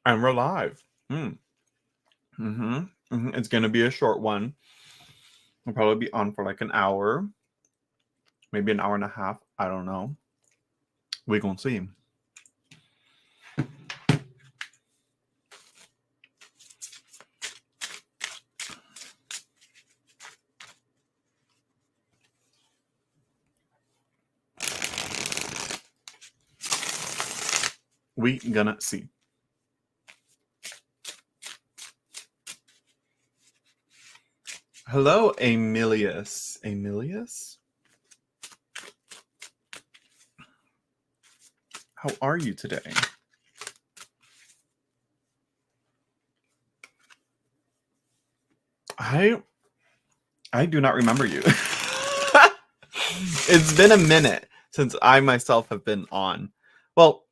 And we're live. It's gonna be a short one. We'll probably be on for like an hour, maybe an hour and a half. I don't know. We gonna see. We gonna see. Hello, Emilius. Emilius? How are you today? I do not remember you. It's been a minute since I myself have been on. Well,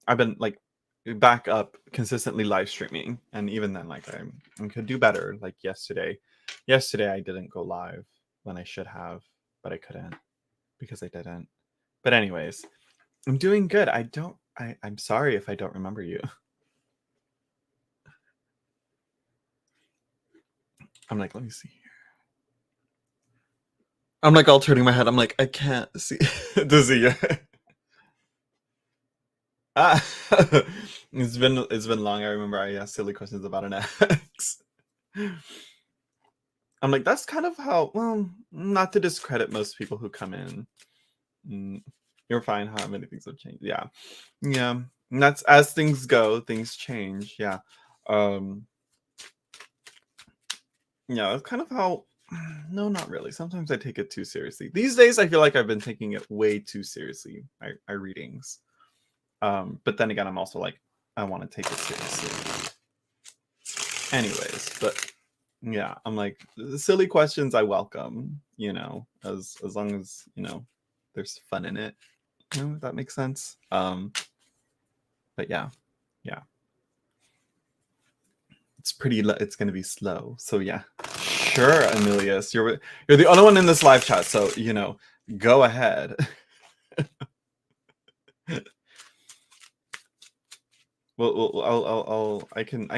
I've been like back up consistently live streaming, and even then, like I could do better. Like yesterday I didn't go live when I should have, but I couldn't because I didn't. But anyways, I'm doing good. I'm sorry if I don't remember you. I'm like, let me see here. I'm like all turning my head. I'm like, I can't see to see you. It's been long. I remember I asked silly questions about an ex. I'm like, that's kind of how. Well, not to discredit most people who come in. You're fine. How many things have changed? Yeah. And that's as things go. Things change. Yeah. That's kind of how. No, not really. Sometimes I take it too seriously. These days, I feel like I've been taking it way too seriously. My readings. But then again, I'm also like, I want to take it seriously. Anyways, but yeah, I'm like, the silly questions I welcome, as long as, there's fun in it. If that makes sense. But yeah. It's gonna be slow. So yeah. Sure, Emilius. You're the only one in this live chat, so go ahead. Well, I can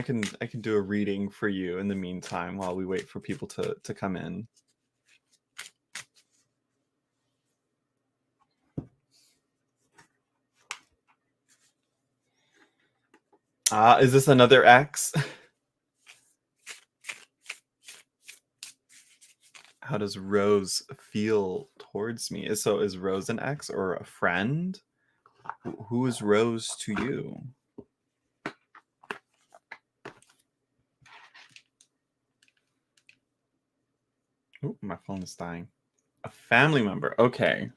do a reading for you in the meantime while we wait for people to come in. Is this another X? How does Rose feel towards me? Is Rose an ex or a friend? Who is Rose to you? Oh, my phone is dying. A family member. Okay.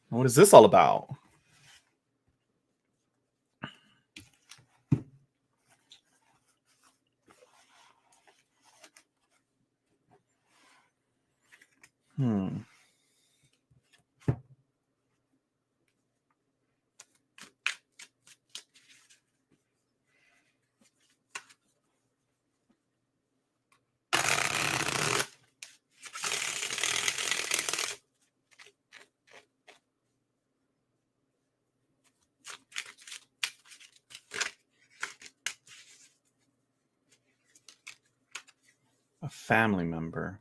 What is this all about? A family member.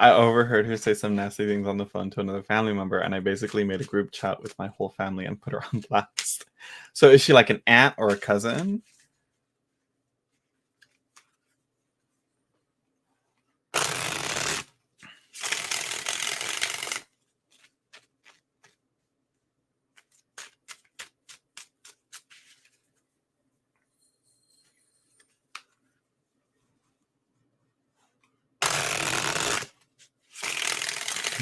I overheard her say some nasty things on the phone to another family member, and I basically made a group chat with my whole family and put her on blast. So is she like an aunt or a cousin?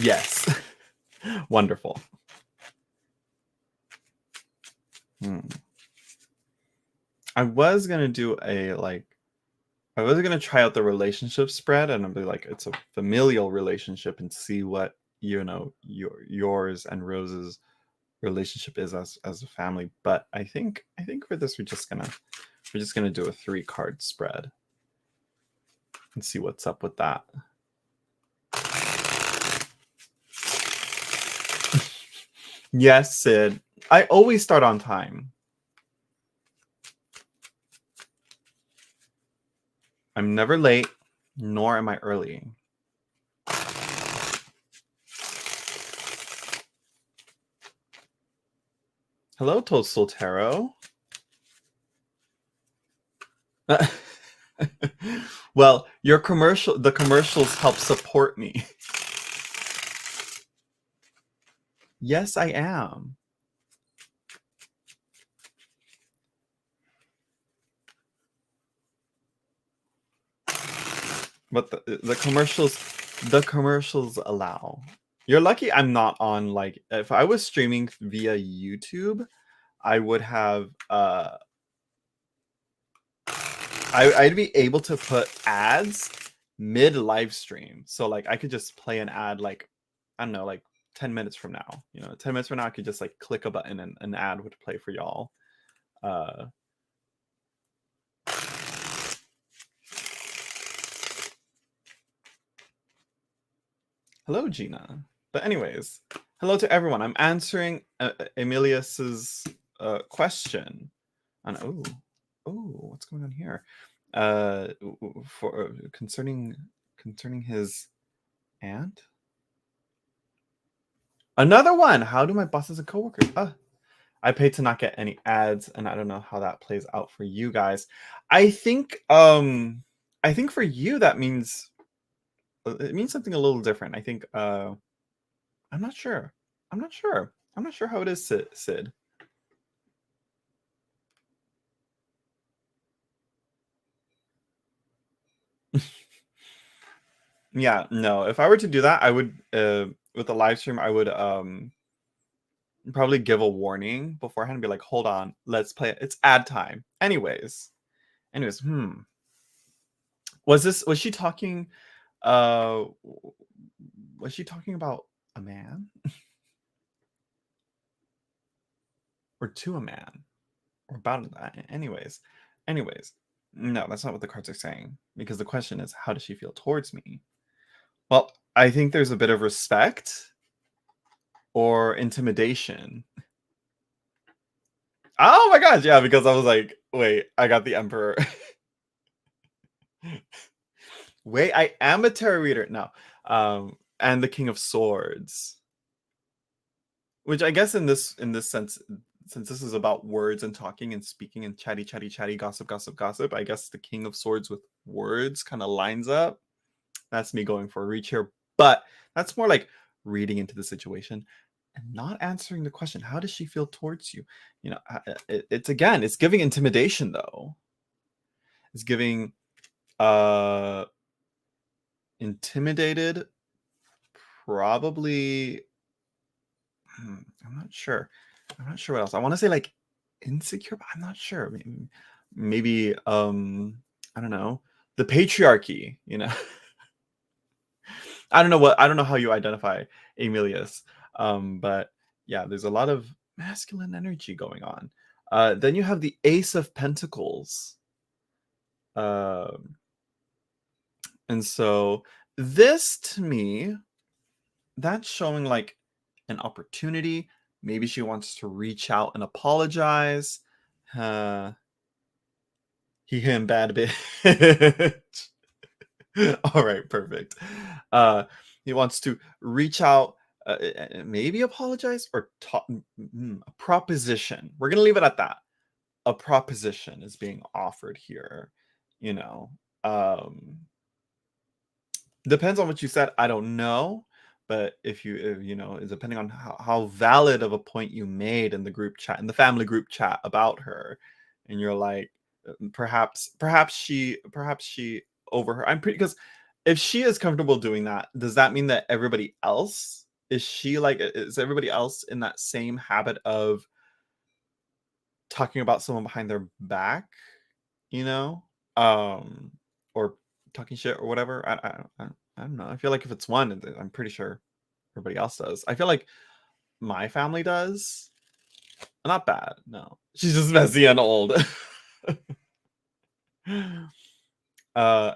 Yes. Wonderful. I was gonna do I was gonna try out the relationship spread and I'd be like, it's a familial relationship and see what yours and Rose's relationship is as a family. But I think for this we're just gonna do a 3-card spread and see what's up with that. Yes, Sid. I always start on time. I'm never late, nor am I early. Hello, Toadstool Tarot. Well, the commercials help support me. Yes, I am. But the commercials allow. You're lucky I'm not on, like, if I was streaming via YouTube, I would have I'd be able to put ads mid live stream. So like I could just play an ad, like, I don't know, like 10 minutes from now. 10 minutes from now I could just like click a button and an ad would play for y'all. Hello, Gina. But anyways, hello to everyone. I'm answering Emilius's question. And what's going on here? For concerning his aunt. Another one. How do my bosses and coworkers? I pay to not get any ads, and I don't know how that plays out for you guys. I think for you that means it means something a little different. I think I'm not sure. I'm not sure how it is, Sid. Yeah, no. If I were to do that, I would with the live stream, I would probably give a warning beforehand and be like, hold on, let's play it. It's ad time. Anyways, was she talking was she talking about a man? Or to a man? Or about that? Anyways, no, that's not what the cards are saying. Because the question is, how does she feel towards me? Well, I think there's a bit of respect or intimidation. Oh my gosh, yeah, because I was like, wait, I got the Emperor. Wait, I am a tarot reader now. And the King of Swords. Which I guess in this sense, since this is about words and talking and speaking and chatty, gossip, I guess the King of Swords with words kind of lines up. That's me going for a reach here. But that's more like reading into the situation and not answering the question. How does she feel towards you? It's giving intimidation, though. It's giving intimidated, probably. I'm not sure what else. I want to say like insecure, but I'm not sure. Maybe I don't know, the patriarchy, I don't know how you identify Emilius, but yeah, there's a lot of masculine energy going on. Then you have the Ace of Pentacles, and so this, to me, that's showing like an opportunity. Maybe she wants to reach out and apologize. He, him, bad bitch. All right, perfect. He wants to reach out, maybe apologize or talk. A proposition. We're gonna leave it at that. A proposition is being offered here. Depends on what you said. I don't know. But if depending on how valid of a point you made in the group chat, in the family group chat about her, and you're like, perhaps she over her. I'm pretty, because if she is comfortable doing that, does that mean that everybody else is everybody else in that same habit of talking about someone behind their back, you know, or talking shit or whatever? I don't know. I feel like if it's one, I'm pretty sure everybody else does. I feel like my family does. Not bad, no. She's just messy and old. And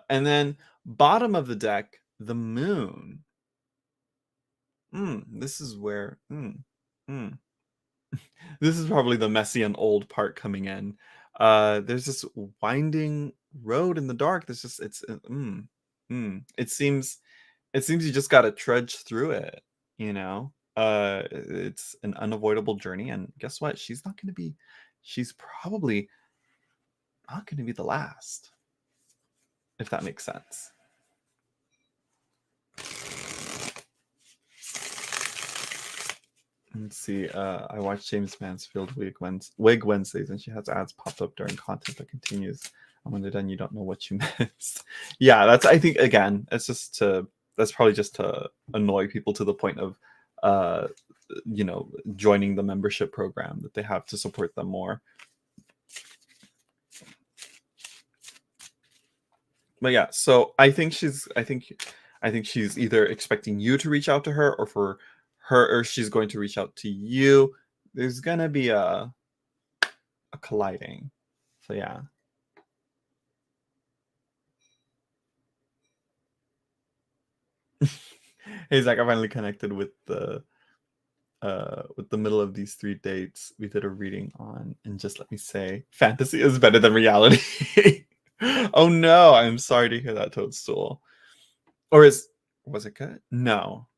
then bottom of the deck, the moon. This is where this is probably the messy and old part coming in. There's this winding road in the dark. There's just it seems you just gotta trudge through it, you know. It's an unavoidable journey, and guess what? She's probably not gonna be the last, if that makes sense. Let's see. I watched James Mansfield Wig Wednesdays, and she has ads popped up during content that continues. And when they're done, you don't know what you missed. Yeah, I think again, that's probably just to annoy people to the point of joining the membership program that they have to support them more. But yeah, so I think she's either expecting you to reach out to her, or for her, or she's going to reach out to you. There's gonna be a colliding. So yeah. Hey Zach, I finally connected with the middle of these 3 dates. We did a reading on, and just let me say, fantasy is better than reality. Oh no, I'm sorry to hear that, Toadstool. Or was it good? No.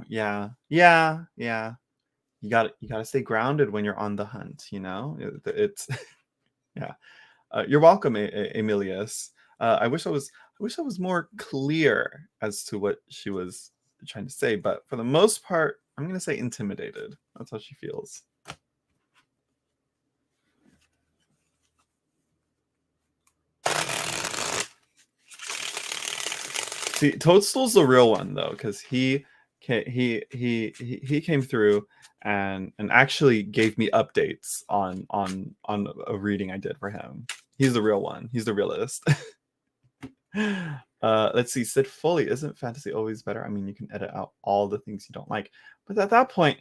Yeah. You gotta stay grounded when you're on the hunt, you know? It's yeah. You're welcome, Emilius. I wish I was more clear as to what she was trying to say, but for the most part, I'm gonna say intimidated. That's how she feels. See, Toadstool's the real one though, because he came through and actually gave me updates on a reading I did for him. He's the real one. He's the realist. Let's see. Sid Foley, isn't fantasy always better? I mean, you can edit out all the things you don't like, but at that point,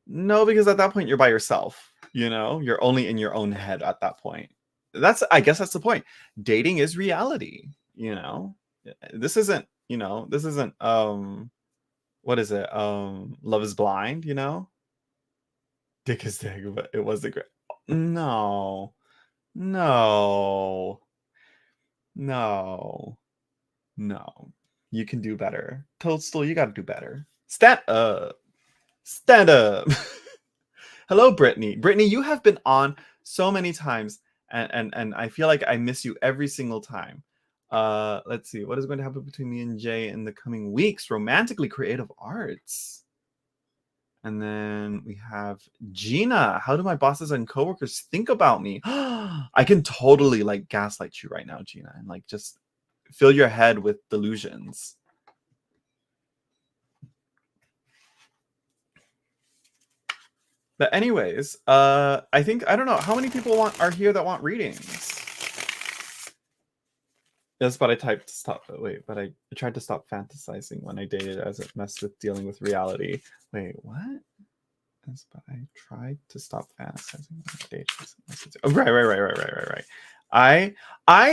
no, because at that point you're by yourself. You know, you're only in your own head at that point. I guess that's the point. Dating is reality. You know, this isn't. What is it? Love is Blind. You know, Dick is Dick, but it was a great. No. You can do better. Toadstool, you gotta do better. Stand up. Hello, Brittany. Brittany, you have been on so many times, and I feel like I miss you every single time. Let's see. What is going to happen between me and Jay in the coming weeks? Romantically creative arts. And then we have Gina. How do my bosses and coworkers think about me? I can totally like gaslight you right now, Gina, and like just fill your head with delusions. But anyways, I don't know how many people are here that want readings. Yes, but I typed stop. Wait, but I tried to stop fantasizing when I dated, as it messed with dealing with reality. Wait, what? Yes, but I tried to stop fantasizing when I dated. Oh, right.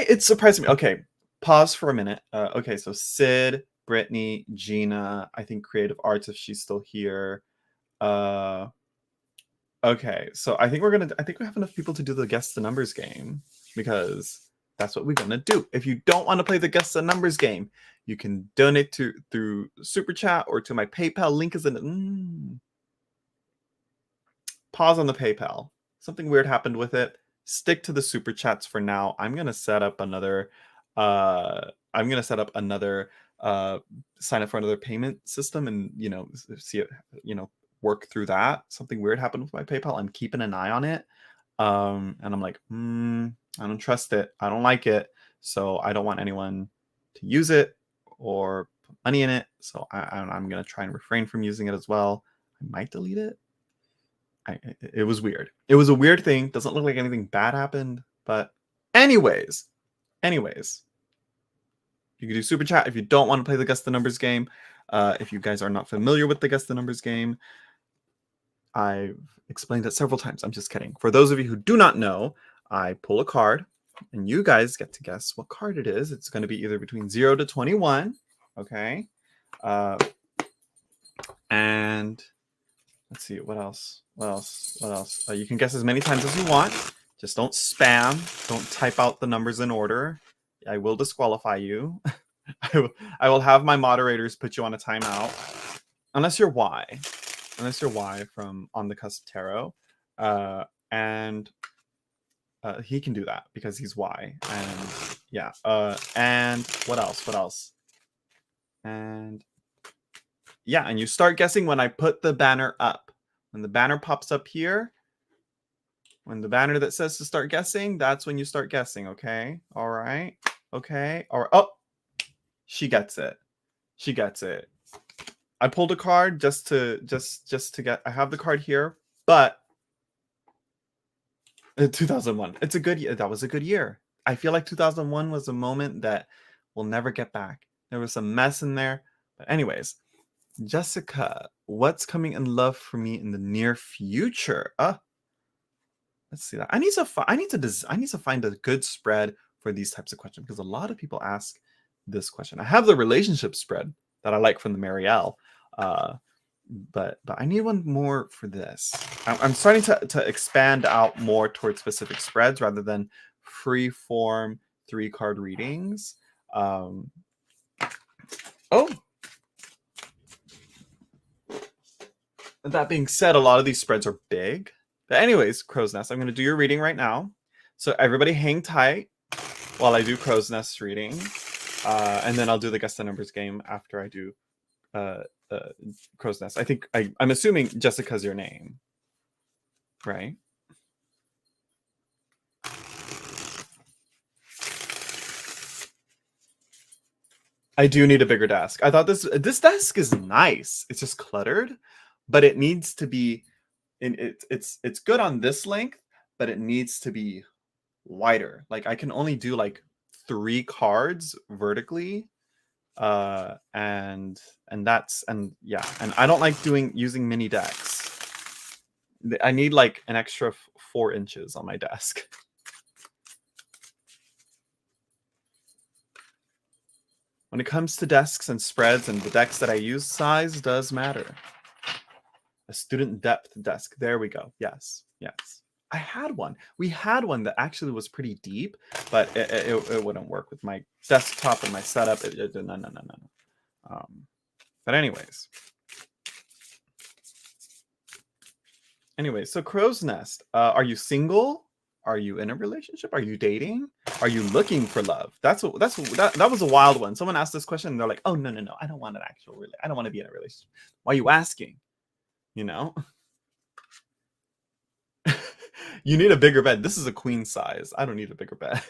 It surprised me. Okay, pause for a minute. Okay, so Sid, Brittany, Gina. I think creative arts, if she's still here. Okay, so I think we have enough people to do the guess the numbers game, because that's what we're gonna do. If you don't want to play the guess the numbers game, you can donate through Super Chat or to my PayPal. Link is in. Pause on the PayPal. Something weird happened with it. Stick to the Super Chats for now. I'm gonna set up another. Sign up for another payment system, and see it. Work through that. Something weird happened with my PayPal. I'm keeping an eye on it. And I'm like, I don't trust it. I don't like it. So I don't want anyone to use it or put money in it. So I'm going to try and refrain from using it as well. I might delete it. It was weird. It was a weird thing. Doesn't look like anything bad happened. But anyways, you can do Super Chat if you don't want to play the Guess the Numbers game. If you guys are not familiar with the Guess the Numbers game, I've explained it several times. I'm just kidding. For those of you who do not know, I pull a card, and you guys get to guess what card it is. It's going to be either between 0 to 21, okay? And let's see, what else? You can guess as many times as you want. Just don't spam. Don't type out the numbers in order. I will disqualify you. I will have my moderators put you on a timeout. Unless you're Y. Unless you're Y from On the Cusp Tarot. And he can do that because he's Y. And yeah. And what else? And yeah, and you start guessing when I put the banner up. When the banner pops up here, when the banner that says to start guessing, that's when you start guessing, okay? All right. Okay. All right. Oh, she gets it. She gets it. I pulled a card just to get, I have the card here, but 2001. It's a good year. That was a good year. I feel like 2001 was a moment that we'll never get back. There was some mess in there. But anyways, Jessica, what's coming in love for me in the near future? Let's see that. I need to find a good spread for these types of questions because a lot of people ask this question. I have the relationship spread that I like from the Marielle, but I need one more for this. I'm starting to expand out more towards specific spreads rather than free form 3-card readings. Oh. That being said, a lot of these spreads are big. But anyways, Crow's Nest, I'm going to do your reading right now. So everybody hang tight while I do Crow's Nest reading. And then I'll do the Guess the Numbers game after I do Crow's Nest. I think, I'm assuming Jessica's your name, right? I do need a bigger desk. I thought this desk is nice. It's just cluttered, but it needs to be, it's good on this length, but it needs to be wider. Like I can only do like 3 cards vertically, and I don't like using mini decks. I need like an extra 4 inches on my desk. When it comes to desks and spreads and the decks that I use, size does matter. A student depth desk. There we go. Yes. I had one. We had one that actually was pretty deep, but it wouldn't work with my desktop and my setup. No. But anyways, so Crow's Nest. Are you single? Are you in a relationship? Are you dating? Are you looking for love? That was a wild one. Someone asked this question and they're like, "Oh no, I don't want an actual I don't want to be in a relationship." Why are you asking? You know? You need a bigger bed. This is a queen size. I don't need a bigger bed.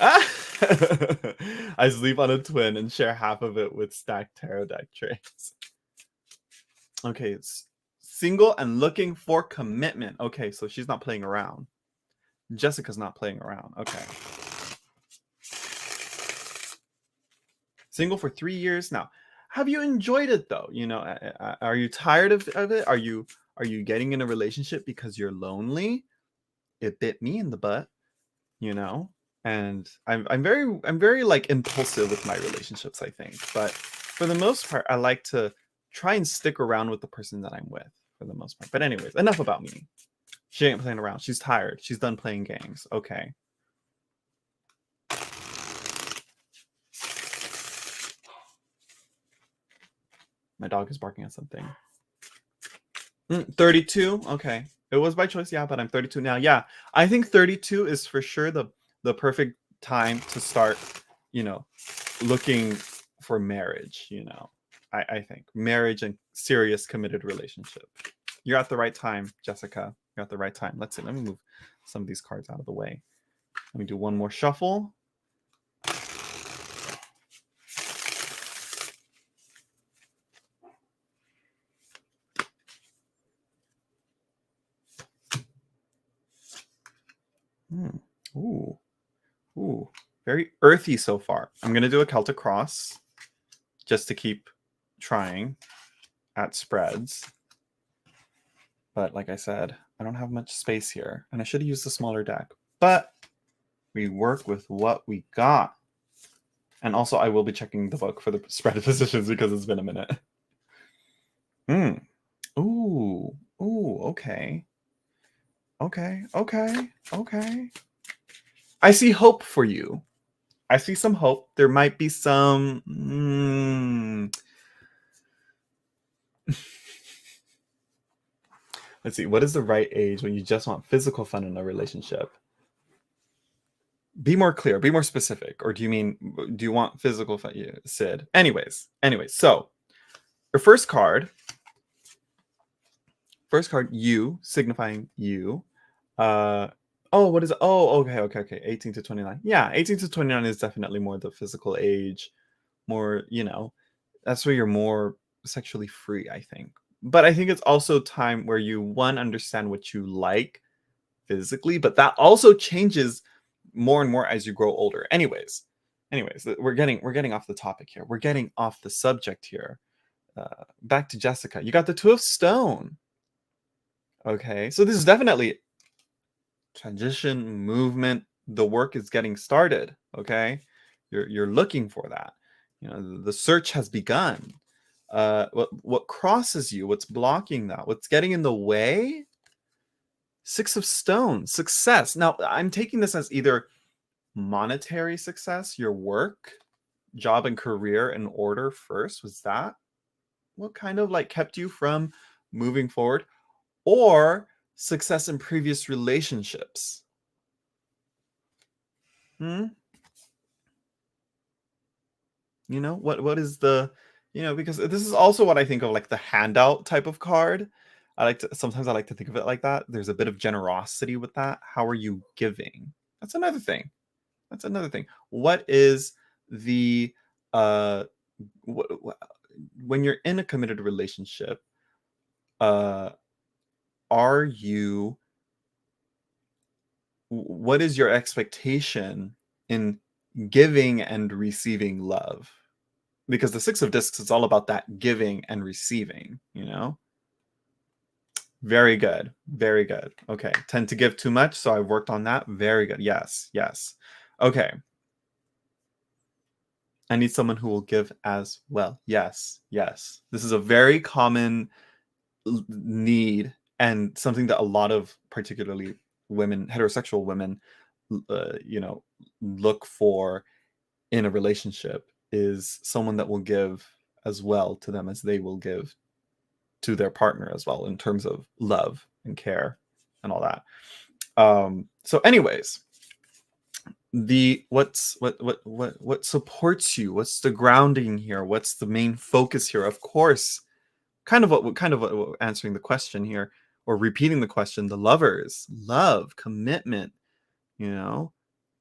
I sleep on a twin and share half of it with stacked tarot deck trays. Okay, it's single and looking for commitment. Okay, so she's not playing around. Jessica's not playing around. Okay. Single for 3 years now. Have you enjoyed it though? You know, are you tired of it? Are you getting in a relationship because you're lonely? It bit me in the butt, you know? And I'm very like impulsive with my relationships, I think. But for the most part, I like to try and stick around with the person that I'm with for the most part. But anyways, enough about me. She ain't playing around. She's tired. She's done playing games. Okay. My dog is barking at something. 32. Okay. It was by choice, yeah, but I'm 32 now. Yeah. I think 32 is for sure the perfect time to start, you know, looking for marriage, you know. I think marriage and serious committed relationship. You're at the right time, Jessica. You're at the right time. Let's see. Let me move some of these cards out of the way. Let me do one more shuffle. Ooh. Very earthy so far. I'm going to do a Celtic cross just to keep trying at spreads. But like I said, I don't have much space here, and I should have used a smaller deck. But we work with what we got. And also, I will be checking the book for the spread positions because it's been a minute. Ooh. Ooh, okay. Okay. I see hope for you. I see some hope. There might be some... Let's see. What is the right age when you just want physical fun in a relationship? Be more clear. Be more specific. Or do you want physical fun? Yeah, Sid. Anyways. So, your first card, you, signifying you. What is it? Oh, okay. 18 to 29. Yeah, 18 to 29 is definitely more the physical age. More, that's where you're more sexually free, I think. But I think it's also time where you, one, understand what you like physically, but that also changes more and more as you grow older. Anyways, we're getting off the topic here. We're getting off the subject here. Back to Jessica. You got the Two of Stone. Okay, so this is definitely transition, movement. The work is getting started. Okay, you're looking for that. The search has begun. What crosses you? What's blocking that? What's getting in the way? Six of Stones, success. Now, I'm taking this as either monetary success, your work, job and career in order first. Was that what kind of like kept you from moving forward? Or success in previous relationships? What is the, because this is also what I think of like the handout type of card. Sometimes I like to think of it like that. There's a bit of generosity with that. How are you giving? That's another thing. What is the when you're in a committed relationship, are you, what is your expectation in giving and receiving love? Because the Six of Discs is all about that giving and receiving, Very good. Okay. Tend to give too much, so I've worked on that. Very good. Yes. Okay. I need someone who will give as well. Yes. This is a very common need, and something that a lot of particularly heterosexual women, look for in a relationship, is someone that will give as well to them as they will give to their partner as well, in terms of love and care and all that. So anyways, what supports you? What's the grounding here? What's the main focus here? Of course, answering the question here, or repeating the question, the Lovers, love, commitment.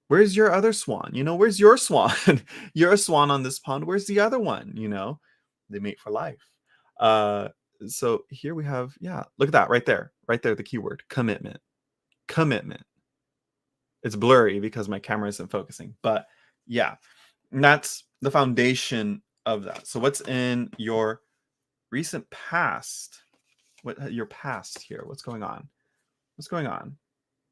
Where's your other swan? Where's your swan? You're a swan on this pond. Where's the other one? They mate for life. So here we have, look at that right there, the keyword commitment. It's blurry because my camera isn't focusing, but yeah, and that's the foundation of that. So what's in your recent past? What your past here? What's going on?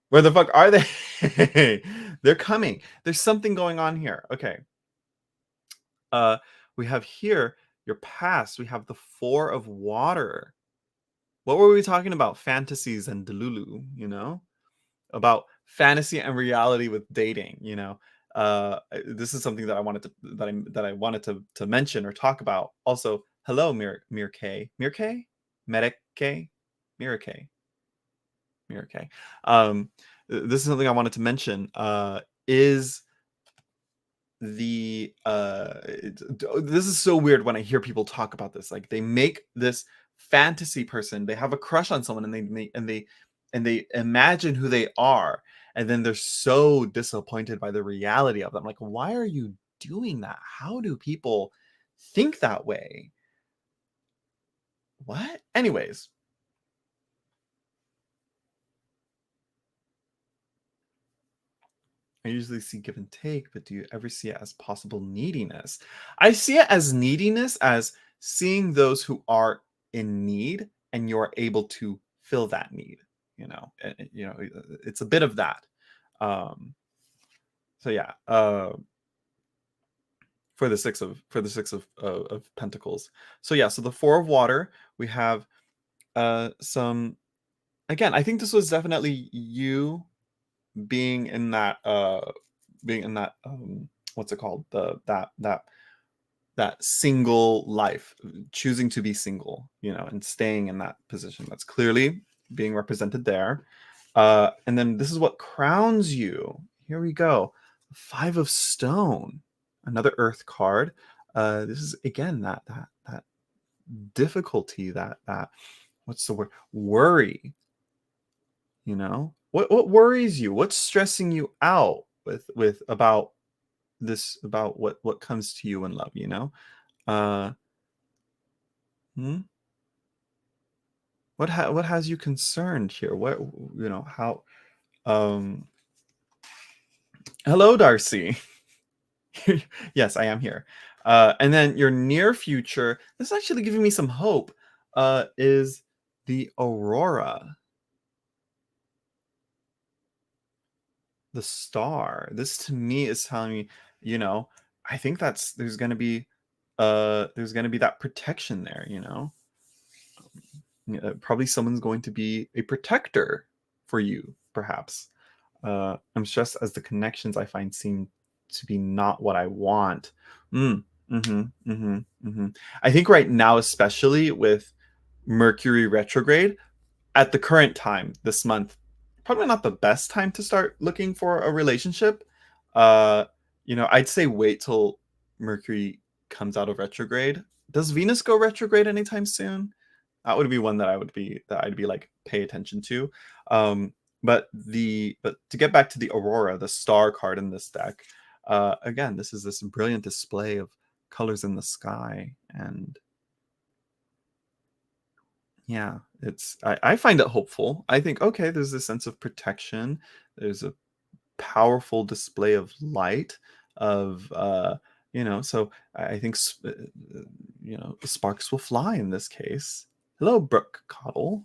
Where the fuck are they? They're coming. There's something going on here. Okay. We have here your past. We have the Four of Water. What were we talking about? Fantasies and Delulu, about fantasy and reality with dating, this is something that I wanted to mention or talk about. Also, hello, Mir K. Medic K? Mir K. This is something I wanted to mention, is the this is so weird when I hear people talk about this. Like, they make this fantasy person, they have a crush on someone, and they imagine who they are, and then they're so disappointed by the reality of them. Like, why are you doing that? How do people think that way? What? Anyways, I usually see give and take, but do you ever see it as possible neediness? I see it as neediness as seeing those who are in need and you're able to fill that need. It's a bit of that. Um, so yeah, for the six of Pentacles. So yeah, so the Four of Water, we have some. Again, I think this was definitely you being in that what's it called, the that single life, choosing to be single, and staying in that position. That's clearly being represented there. And then this is what crowns you. Here we go. Five of Stone, another Earth card. This is again that difficulty, that what's the word, worry. What worries you? What's stressing you out with about this, about what comes to you in love? Uh, hmm? What has you concerned here? What how? Um, hello, Darcy. Yes, I am here. And then your near future. This is actually giving me some hope. Is the Aurora, the star? This to me is telling me, I think there's gonna be that protection there. Probably someone's going to be a protector for you, perhaps. I'm stressed as the connections I find seem to be not what I want. I think right now, especially with Mercury retrograde, at the current time this month, probably not the best time to start looking for a relationship. Uh, I'd say wait till Mercury comes out of retrograde. Does Venus go retrograde anytime soon? That would be one that I'd be like, pay attention to. Um, but to get back to the Aurora, the star card in this deck, again, this is this brilliant display of colors in the sky, and yeah, I find it hopeful. I think, okay, there's a sense of protection. There's a powerful display of light, of so I think sparks will fly in this case. Hello, Brooke Cottle.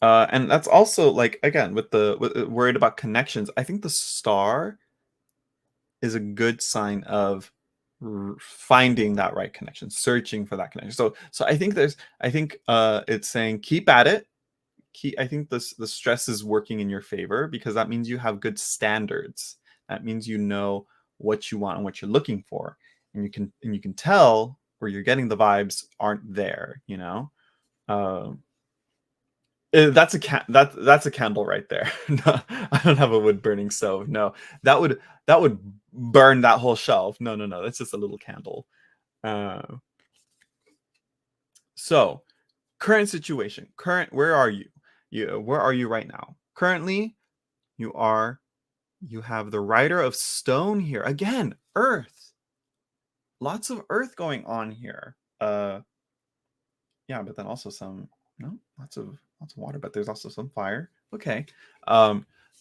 And that's also, like, again, with worried about connections. I think the star is a good sign of finding that right connection, searching for that connection. So I think it's saying keep at it. I think the stress is working in your favor, because that means you have good standards. That means you know what you want and what you're looking for, and you can tell where you're getting the vibes aren't there. Um, that's a candle right there. No, I don't have a wood burning stove. No, that would burn that whole shelf. No, no, no. That's just a little candle. Uh, so current situation. Where are you? Where are you right now? Currently, you have the Rider of Stone here. Again, Earth. Lots of Earth going on here. Yeah, but then also some, no, lots of water, but there's also some fire. Okay.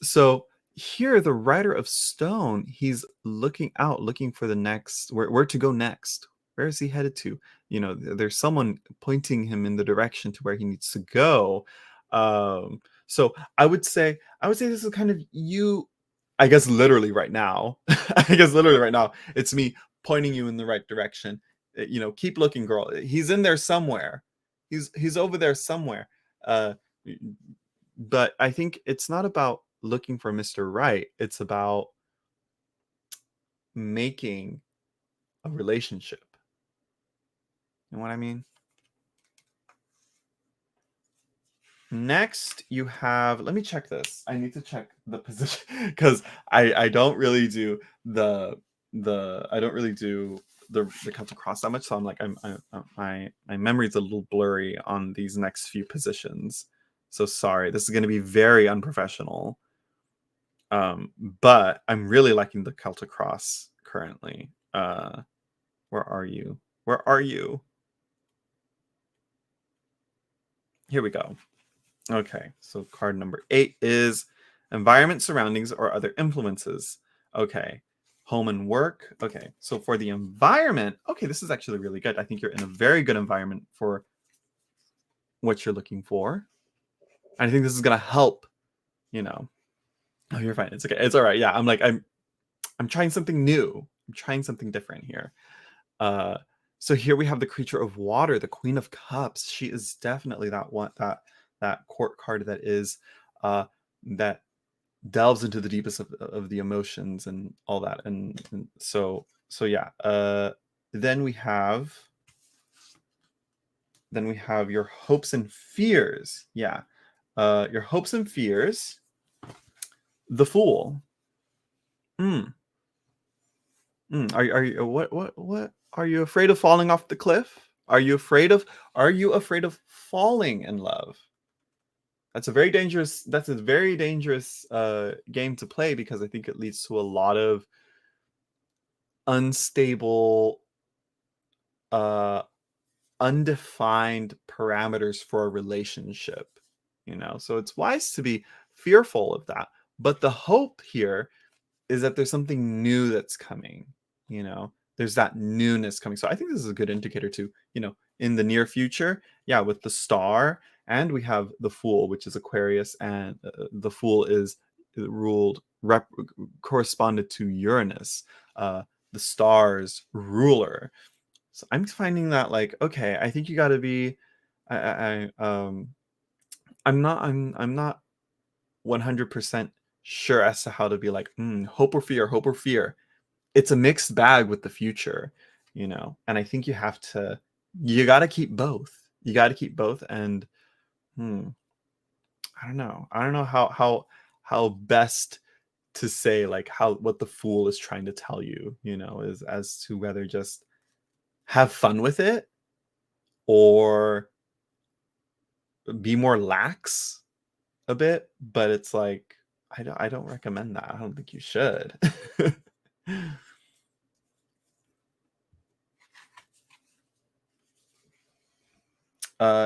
So here, the Rider of Stone, he's looking out, looking for the next, where to go next. Where is he headed to? There's someone pointing him in the direction to where he needs to go. So I would say this is kind of you, I guess literally right now. I guess literally right now, it's me pointing you in the right direction. Keep looking, girl. He's in there somewhere. He's over there somewhere. Uh, but I think it's not about looking for Mr. Right. It's about making a relationship. You know what I mean? Next, you have. Let me check this. I need to check the position because I don't really do I don't really do the cut across that much. So I'm like, my memory's a little blurry on these next few positions. So sorry. This is going to be very unprofessional. But I'm really liking the Celtic Cross currently. Where are you? Where are you? Here we go. Okay, so card number 8 is Environment, surroundings, or other influences. Okay. Home and work. Okay. So for the environment, okay, this is actually really good. I think you're in a very good environment for what you're looking for. And I think this is going to help, you know. Oh, you're fine. It's okay. It's all right. Yeah. I'm trying something new. I'm trying something different here. So here we have the creature of water, the Queen of Cups. She is definitely that one, that court card that is that delves into the deepest of the emotions and all that. And so yeah. Then we have your hopes and fears. Yeah. Your hopes and fears. The Fool. Mm. Are you what are you afraid of falling off the cliff? Are you afraid of falling in love? That's a very dangerous game to play, because I think it leads to a lot of unstable, uh undefined parameters for a relationship, so it's wise to be fearful of that. But the hope here is that there's something new that's coming, there's that newness coming. So I think this is a good indicator to, in the near future, yeah, with the star. And we have the Fool, which is Aquarius, and the Fool is corresponded to Uranus, the star's ruler. So I'm finding that, like, okay, I think you got to be, I'm not 100% sure as to how to be like, hope or fear, hope or fear. It's a mixed bag with the future, and I think you got to keep both. You got to keep both. And I don't know how best to say, like, what the Fool is trying to tell you, is as to whether just have fun with it or be more lax a bit. But it's like, I don't recommend that. I don't think you should.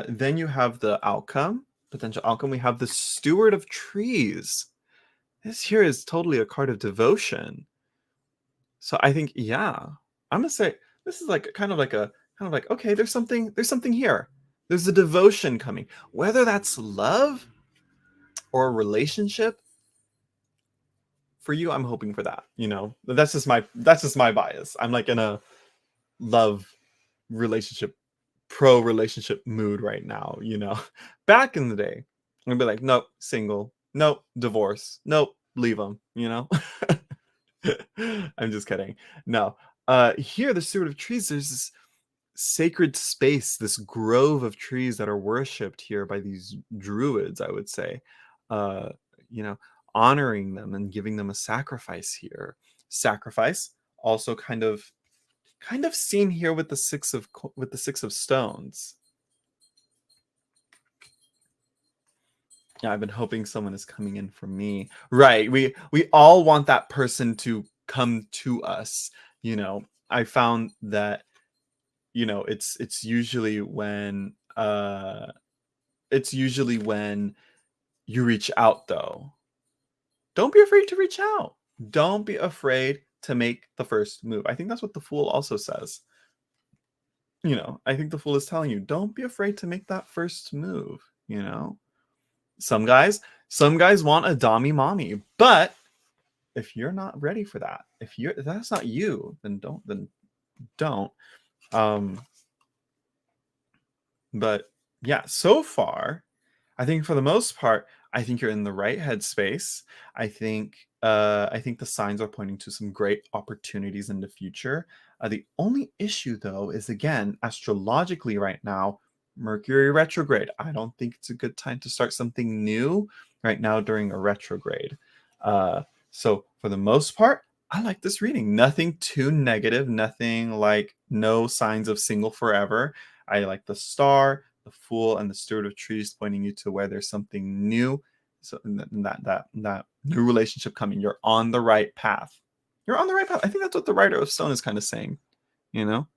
Then you have the potential outcome. We have the Steward of Trees. This here is totally a card of devotion. So I think, yeah, I'm gonna say this is like kind of like okay, there's something here. There's a devotion coming, whether that's love or a relationship. For you, I'm hoping for that. That's just my bias. I'm like in a love relationship, pro relationship mood right now. Back in the day, I'm gonna be like, nope, single, nope, divorce, nope, leave them. I'm just kidding. No. Here, the Steward of Trees, there's this sacred space, this grove of trees that are worshipped here by these druids, I would say. Uh, you know, honoring them and giving them a sacrifice here. Sacrifice also kind of seen here with the six of stones. Yeah, I've been hoping someone is coming in for me. Right. We all want that person to come to us. I found that, it's usually when you reach out, though. Don't be afraid to reach out. Don't be afraid to make the first move. I think that's what the Fool also says. I think the Fool is telling you, don't be afraid to make that first move. Some guys want a dommy mommy, but if you're not ready for that, if that's not you, then don't. But yeah, so far, I think for the most part, I think you're in the right headspace. I think the signs are pointing to some great opportunities in the future. The only issue, though, is, again, astrologically right now, Mercury retrograde. I don't think it's a good time to start something new right now during a retrograde. So for the most part, I like this reading. Nothing too negative, nothing like no signs of single forever. I like the Star, the Fool, and the Steward of Trees pointing you to where there's something new. So that new relationship coming. You're on the right path. You're on the right path. I think that's what the Rider of Stone is kind of saying. You're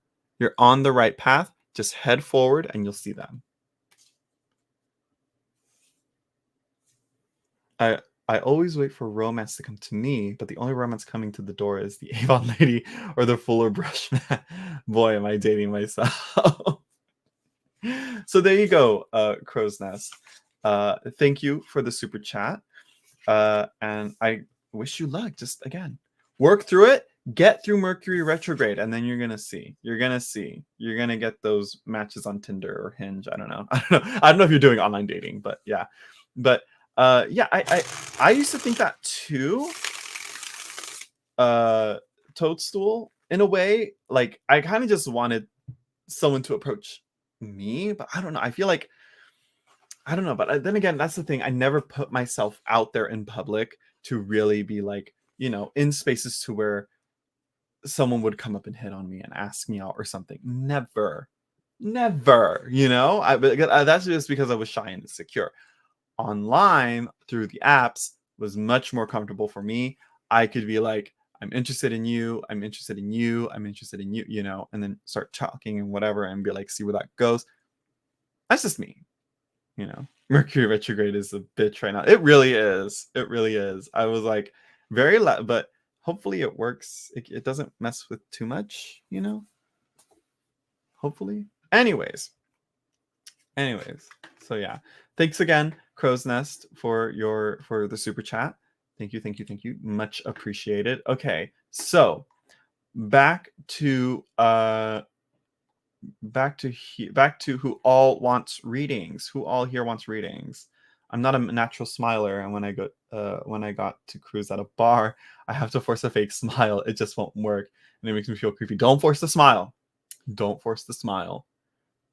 on the right path. Just head forward and you'll see them. I always wait for romance to come to me, but the only romance coming to the door is the Avon lady or the Fuller brush man. Boy, am I dating myself. So there you go, Crow's Nest. Thank you for the super chat. And I wish you luck. Just again, work through it, get through Mercury retrograde, and then you're gonna see. You're gonna get those matches on Tinder or Hinge. I don't know. I don't know if you're doing online dating, but yeah. But yeah, I used to think that too. Toadstool, in a way, like I kind of just wanted someone to approach me, but I don't know. I feel like I don't know, but then again, that's the thing. I never put myself out there in public to really be like, in spaces to where someone would come up and hit on me and ask me out or something. Never, never, that's just because I was shy and insecure. Online through the apps was much more comfortable for me. I could be like, I'm interested in you, I'm interested in you, I'm interested in you, and then start talking and whatever and be like, see where that goes. That's just me. Mercury retrograde is a bitch right now. It really is. It really is. I was like but hopefully it works. It doesn't mess with too much, hopefully. Anyways. So yeah. Thanks again, Crow's Nest, for the super chat. Thank you. Much appreciated. Okay. So back to back to who all wants readings. Who all here wants readings? I'm not a natural smiler, and when I got to cruise at a bar, I have to force a fake smile. It just won't work, and it makes me feel creepy. Don't force the smile. Don't force the smile.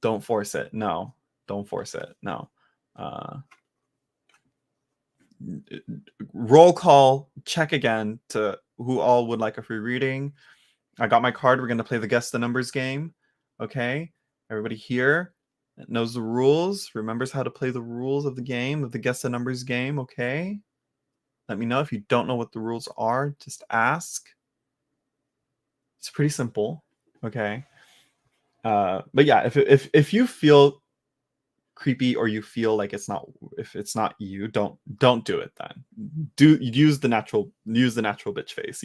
Don't force it. No. Don't force it. No. Roll call. Check again to who all would like a free reading. I got my card. We're gonna play the guess the numbers game. Okay, everybody here knows the rules, remembers how to play the rules of the game, of the guess the numbers game. Okay, let me know if you don't know what the rules are. Just ask. It's pretty simple. Okay, but yeah, if you feel creepy or you feel like if it's not you, don't do it then. Use the natural bitch face.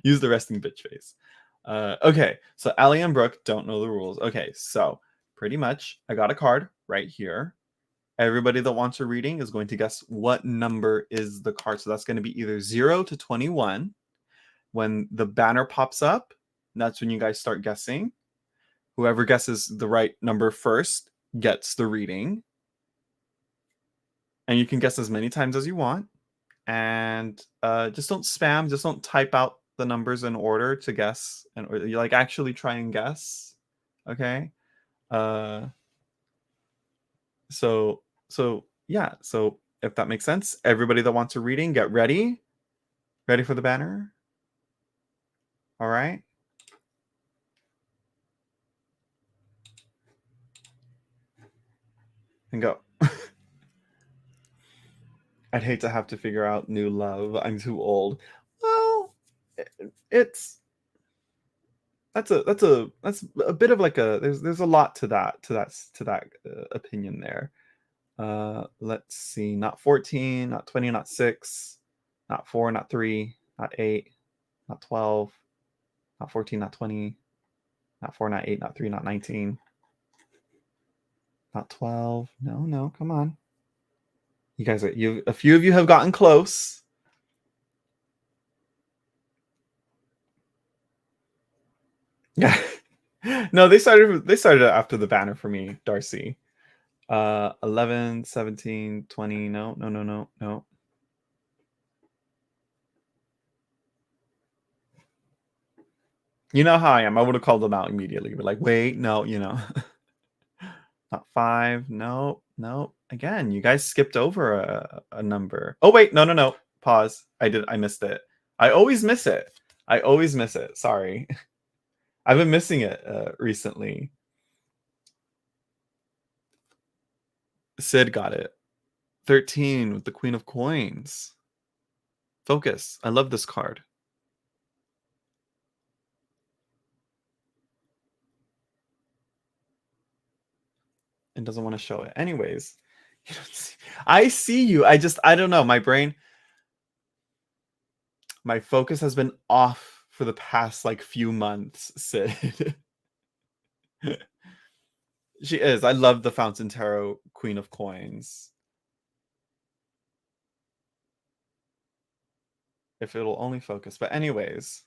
Use the resting bitch face. Okay, so Allie and Brooke don't know the rules. Okay, so pretty much I got a card right here. Everybody that wants a reading is going to guess what number is the card. So that's going to be either 0 to 21. When the banner pops up, that's when you guys start guessing. Whoever guesses the right number first gets the reading. And you can guess as many times as you want. And just don't spam. Just don't type out the numbers in order to guess. And or you actually try and guess. Okay. So yeah. So if that makes sense, everybody that wants a reading, get ready. Ready for the banner? All right. And go. I'd hate to have to figure out new love. I'm too old. Well, that's a bit of like there's a lot to that opinion there. Let's see. Not 14, not 20, not 6, not 4, not 3, not 8, not 12, not 14, not 20, not 4, not 8, not 3, not 19, not 12. No, come on. You guys a few of you have gotten close. Yeah. No, they started after the banner for me, Darcy. 11, 17, 20. No. You know how I am. I would have called them out immediately. But like, wait, no, Not 5. No. Again, you guys skipped over a number. Oh, wait. No. Pause. I missed it. I always miss it. Sorry. I've been missing it recently. Sid got it. 13 with the Queen of Coins. Focus. I love this card. And doesn't want to show it. Anyways, You don't see, I see you. I don't know. My brain, my focus has been off for the past like few months, Sid. She is. I love the Fountain Tarot Queen of Coins. If it'll only focus. But anyways.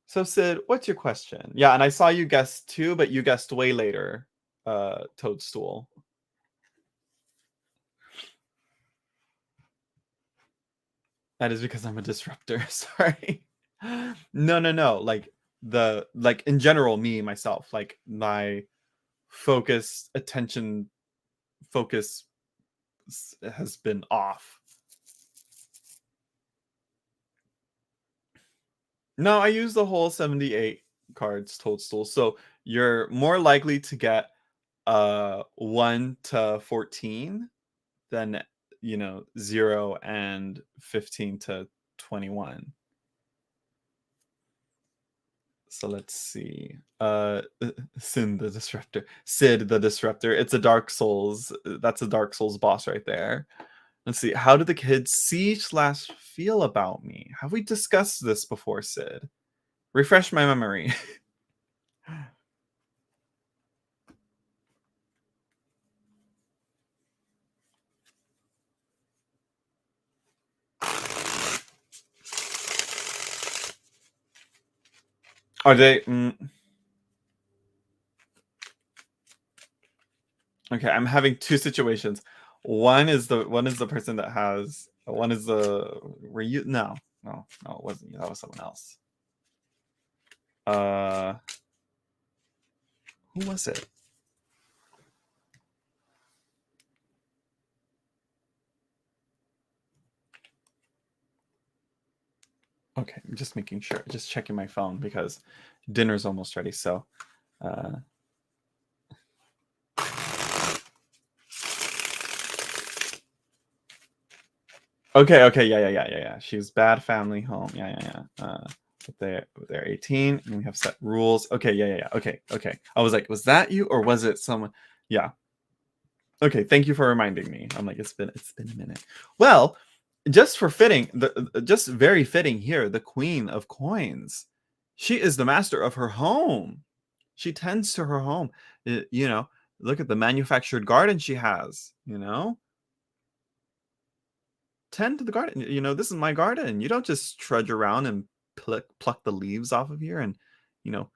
So Sid, what's your question? Yeah, and I saw you guess too, but you guessed way later. Toadstool. That is because I'm a disruptor. Sorry. No. Like in general, me, myself, like my attention focus has been off. No, I use the whole 78 cards Toadstool. So you're more likely to get 1 to 14 than 0 and 15 to 21. So let's see. Sid the Disruptor. It's a Dark Souls. That's a Dark Souls boss right there. Let's see. How do the kids see/feel about me? Have we discussed this before, Sid? Refresh my memory. Are they? Okay, I'm having two situations. One is the person that has. One is the. Were you? No, it wasn't you. That was someone else. Who was it? Okay, I'm just making sure. Just checking my phone because dinner's almost ready. So. Okay, yeah. She's bad family home. Yeah. But they're 18 and we have set rules. Okay, yeah. Okay. I was like, was that you or was it someone? Yeah. Okay, thank you for reminding me. I'm like, it's been a minute. Well, just very fitting here, the Queen of Coins. She is the master of her home. She tends to her home. Look at the manufactured garden she has, Tend to the garden. This is my garden. You don't just trudge around and pluck the leaves off of here and, and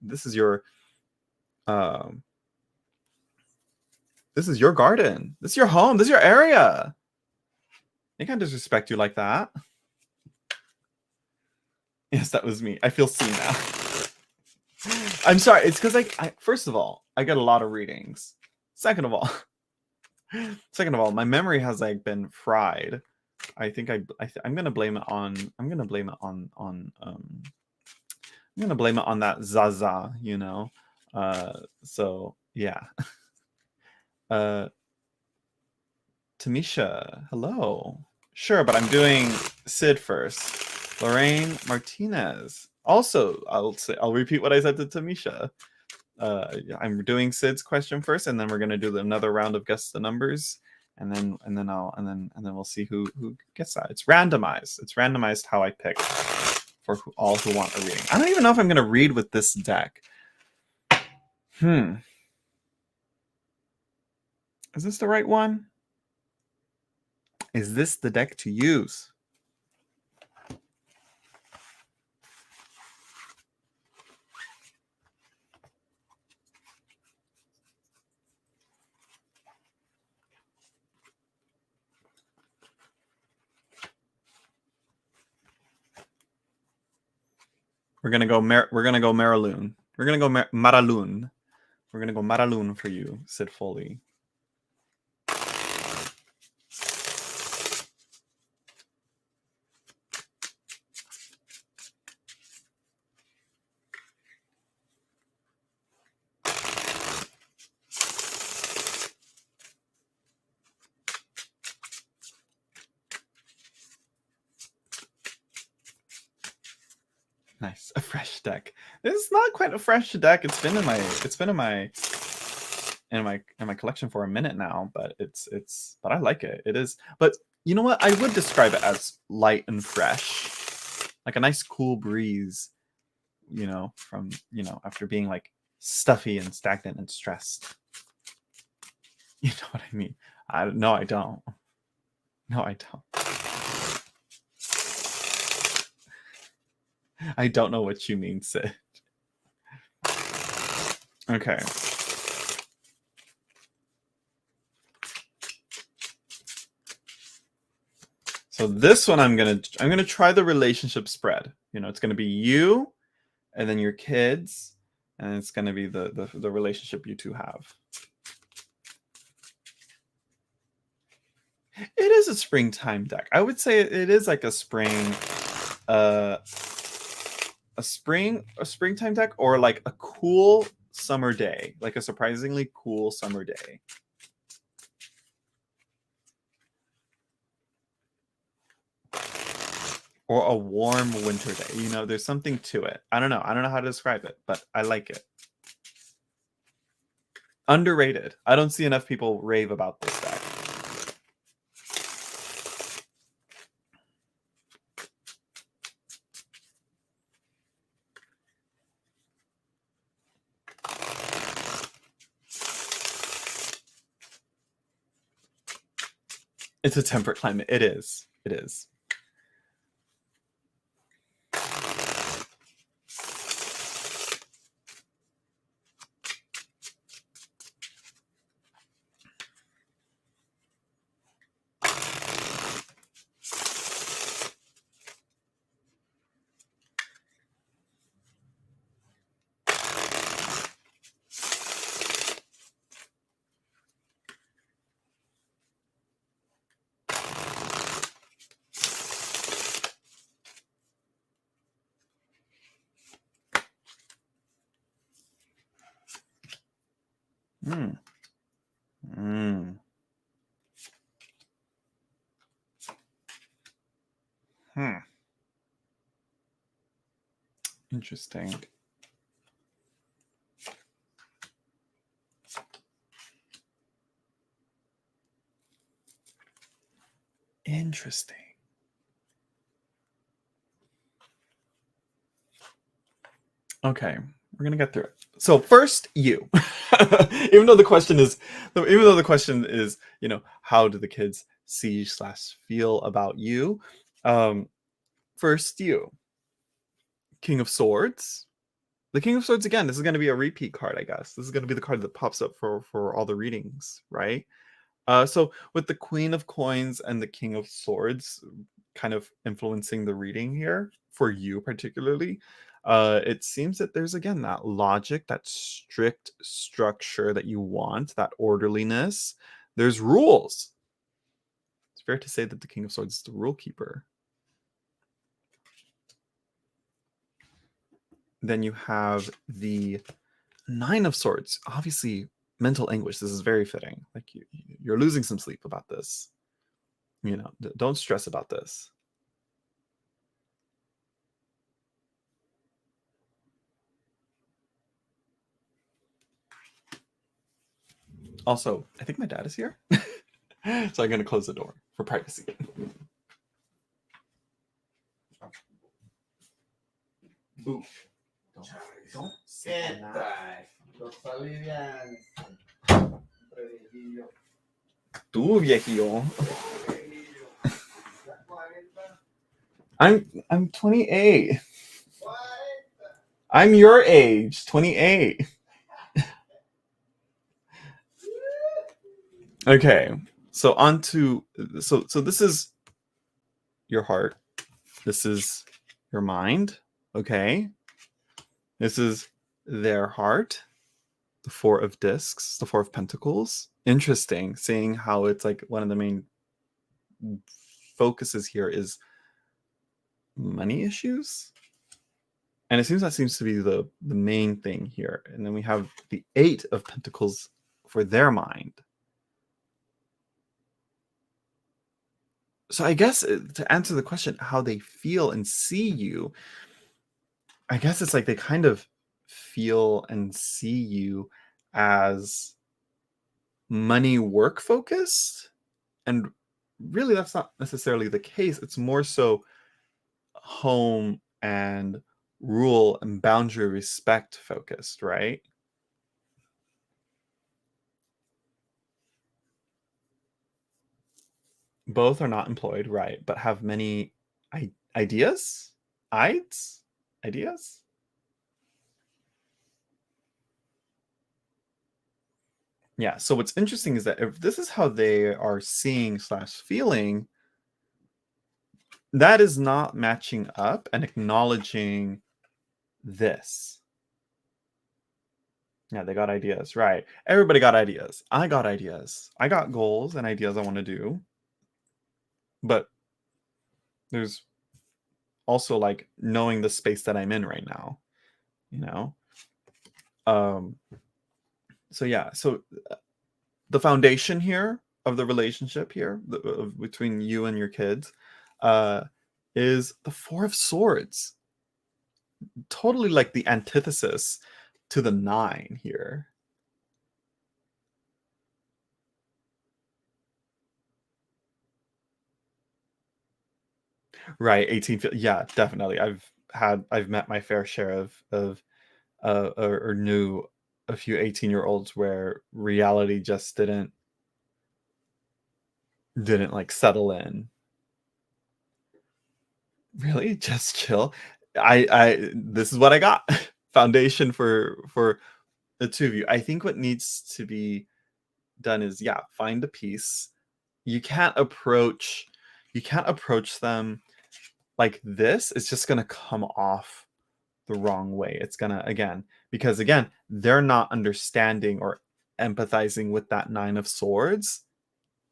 this is your this is your garden. This is your home. This is your area. They can't disrespect you like that. Yes, that was me. I feel seen now. I'm sorry. It's because first of all, I get a lot of readings. Second of all, my memory has been fried. I think I'm gonna blame it on. I'm gonna blame it on that Zaza. So yeah. Tamisha, hello. Sure, but I'm doing Sid first. Lorraine Martinez. Also, I'll repeat what I said to Tamisha. I'm doing Sid's question first, and then we're gonna do another round of guess the numbers, and then we'll see who gets that. It's randomized. It's randomized how I pick for all who want a reading. I don't even know if I'm gonna read with this deck. Is this the right one? Is this the deck to use? We're gonna go Maraloon. We're gonna go Maraloon. We're gonna go Maraloon for you, Sid Foley. Nice, a fresh deck. This is not quite a fresh deck. It's been in my in my collection for a minute now, but but I like it. It is, but you know what? I would describe it as light and fresh, like a nice cool breeze, from, after being like stuffy and stagnant and stressed. You know what I mean? No, I don't. No, I don't. I don't know what you mean, Sid. Okay. So this one I'm gonna try the relationship spread. It's gonna be you, and then your kids, and it's gonna be the relationship you two have. It is a springtime deck. I would say it is like a springtime deck, or like a cool summer day, like a surprisingly cool summer day. Or a warm winter day. There's something to it. I don't know how to describe it, but I like it. Underrated. I don't see enough people rave about this deck. It's a temperate climate. It is. It is. Mm. Mm. Hmm. Interesting. Interesting. Okay, we're gonna get through it. So first, you. even though the question is, how do the kids see/feel about you? First, you. King of Swords. The King of Swords, again, this is going to be a repeat card, I guess. This is going to be the card that pops up for all the readings, right? So with the Queen of Coins and the King of Swords kind of influencing the reading here, for you particularly, it seems that there's, again, that logic, that strict structure that you want, that orderliness. There's rules. It's fair to say that the King of Swords is the rule keeper. Then you have the Nine of Swords. Obviously, mental anguish. This is very fitting. Like you're losing some sleep about this. Don't stress about this. Also, I think my dad is here. So I'm going to close the door for privacy. Boo. Don't sit on that. Tú, viejillo. I'm 28. I'm your age, 28. Okay, so so this is your heart. This is your mind. Okay. This is their heart. The Four of Discs, the Four of Pentacles. Interesting, seeing how it's like one of the main focuses here is money issues. And it seems that seems to be the main thing here. And then we have the Eight of Pentacles for their mind. So I guess to answer the question, how they feel and see you, I guess it's like they kind of feel and see you as money work focused, and really that's not necessarily the case. It's more so home and rule and boundary respect focused, right? Both are not employed, right, but have many ideas? Ides? Ideas? Yeah, so what's interesting is that if this is how they are seeing slash feeling, that is not matching up and acknowledging this. Yeah, they got ideas, right. Everybody got ideas. I got ideas. I got goals and ideas I want to do, but there's also like knowing the space that I'm in right now, you know? Um, so yeah, so the foundation here of the relationship here between you and your kids uh, is the Four of Swords. Totally like the antithesis to the nine here. Right, 18. Yeah, definitely. I've met my fair share of or knew a few 18-year-olds where reality just didn't like settle in. Really? Just chill. I this is what I got. Foundation for the two of you. I think what needs to be done is, yeah, find a peace. You can't approach them like this. It's just gonna come off the wrong way. It's gonna, again, because again, they're not understanding or empathizing with that nine of swords.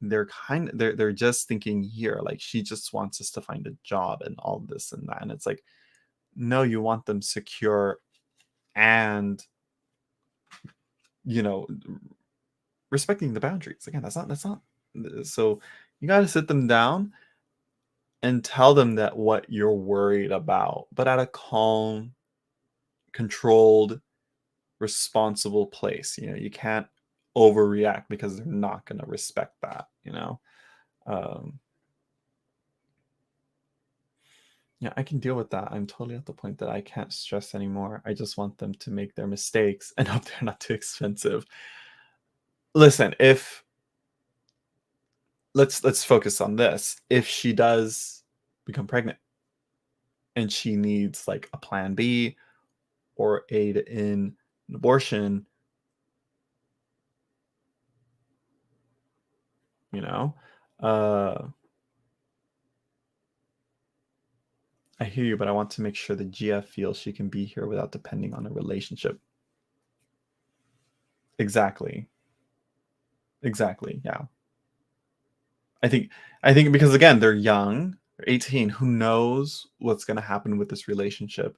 They're just thinking here, like she just wants us to find a job and all this and that. And it's like, no, you want them secure and, you know, respecting the boundaries. Again, that's not so you got to sit them down and tell them that what you're worried about, but at a calm, controlled, responsible place. You know, you can't overreact because they're not going to respect that, you know. Um yeah, I can deal with that. I'm totally at the point that I can't stress anymore. I just want them to make their mistakes and hope they're not too expensive. Listen, if let's focus on this. If she does become pregnant and she needs like a plan B or aid in an abortion, you know, uh, I hear you, but I want to make sure that Gia feels she can be here without depending on a relationship. Exactly. Exactly. Yeah. I think I think because again, they're young, they're 18, who knows what's gonna happen with this relationship,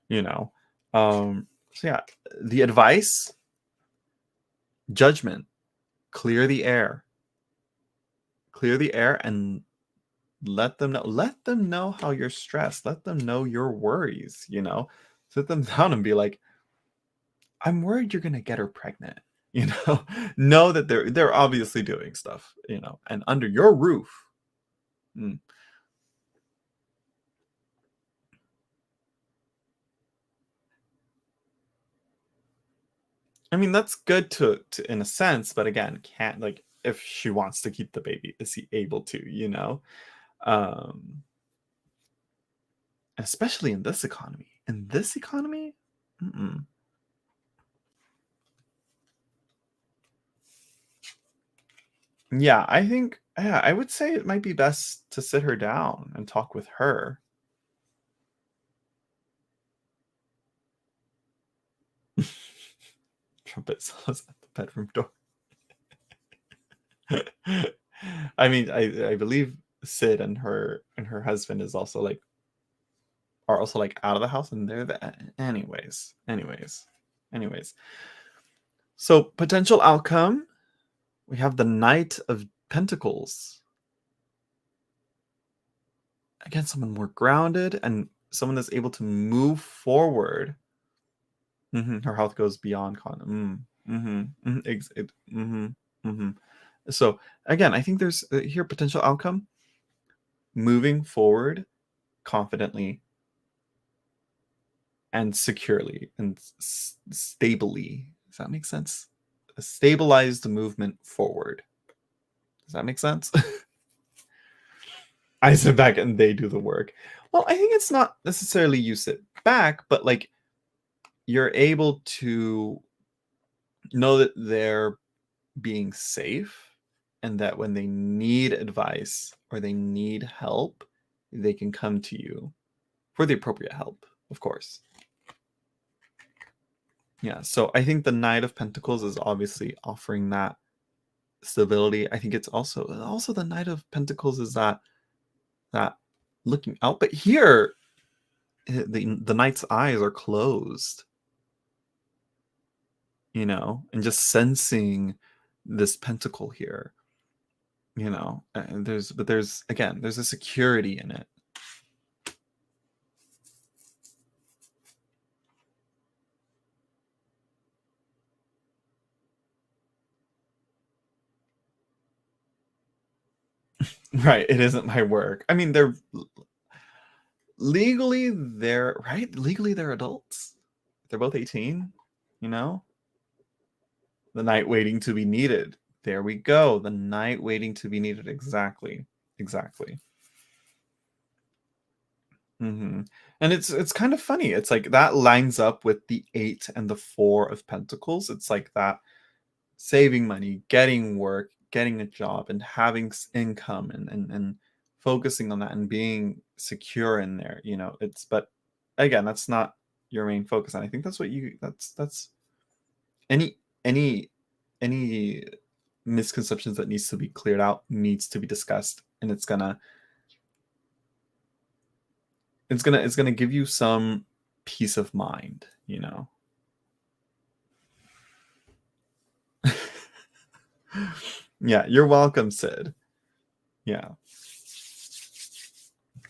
you know. So yeah, the advice, judgment, clear the air. Clear the air and let them know how you're stressed. Let them know your worries, you know. Sit them down and be like, I'm worried you're gonna get her pregnant. You know, know that they're obviously doing stuff, you know, and under your roof. Mm. I mean, that's good to in a sense, but again, can't like if she wants to keep the baby, is he able to, you know? Um, especially in this economy. In this economy? Mm-mm. Yeah, I think yeah, I would say it might be best to sit her down and talk with her. Trumpet solos at the bedroom door. I mean, I believe Sid and her husband is also like are also like out of the house and they're the anyways. So potential outcome, we have the Knight of Pentacles. Again, someone more grounded and someone that's able to move forward. Her health goes beyond con. Mm-hmm. Mm-hmm. Mm-hmm. hmm So again, I think there's here potential outcome: moving forward confidently and securely and stably. Does that make sense? A stabilized movement forward. Does that make sense? I sit back and they do the work. Well, I think it's not necessarily you sit back, but like you're able to know that they're being safe and that when they need advice or they need help, they can come to you for the appropriate help, of course. Yeah, so I think the Knight of Pentacles is obviously offering that stability. I think it's also the Knight of Pentacles is that looking out, but here the knight's eyes are closed, and just sensing this pentacle here, and there's a security in it. Right, it isn't my work. I mean, they're legally they're adults. They're both 18, you know? The knight waiting to be needed. There we go. The knight waiting to be needed. Exactly. Exactly. And it's kind of funny. It's like that lines up with the 8 and the 4 of Pentacles. It's like that saving money, getting work, getting a job, and having income, and focusing on that and being secure in there. But again, that's not your main focus. And I think that's any any any misconceptions that needs to be cleared out, needs to be discussed, and it's gonna give you some peace of mind. Yeah, you're welcome, Sid. Yeah.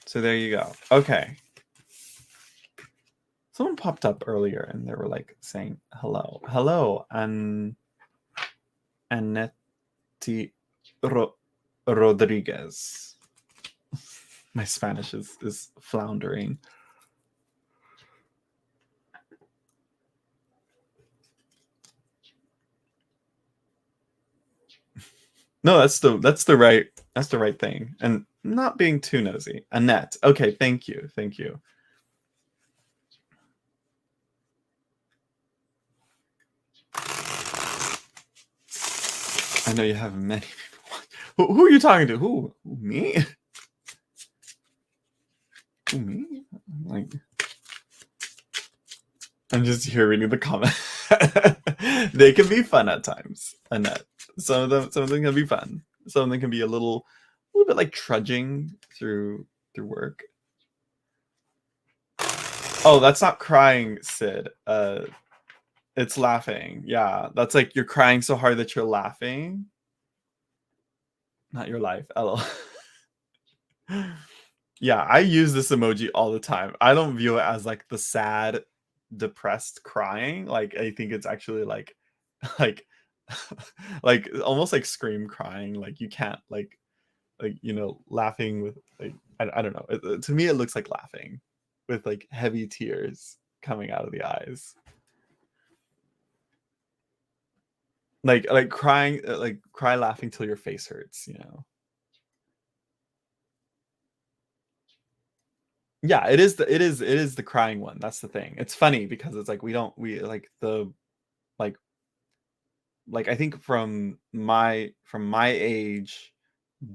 So there you go. Okay. Someone popped up earlier and they were like saying hello, and Anetti Rodriguez. My Spanish is floundering. No, that's the right thing, and not being too nosy. Annette. Okay, thank you. I know you have many people. Who are you talking to? Who? Me? Who, me? Like, I'm just here reading the comment. They can be fun at times, Annette. Some of them can be fun. Some of them can be a little bit like trudging through work. Oh, that's not crying, Sid. It's laughing. Yeah, that's like you're crying so hard that you're laughing. Not your life. LOL. Yeah, I use this emoji all the time. I don't view it as like the sad, depressed crying. Like I think it's actually like like almost like scream crying. Like you can't laughing with like I don't know. To me, it looks like laughing with like heavy tears coming out of the eyes. Like crying, like cry laughing till your face hurts. Yeah, it is the crying one. That's the thing. It's funny because it's like we like the like I think from my age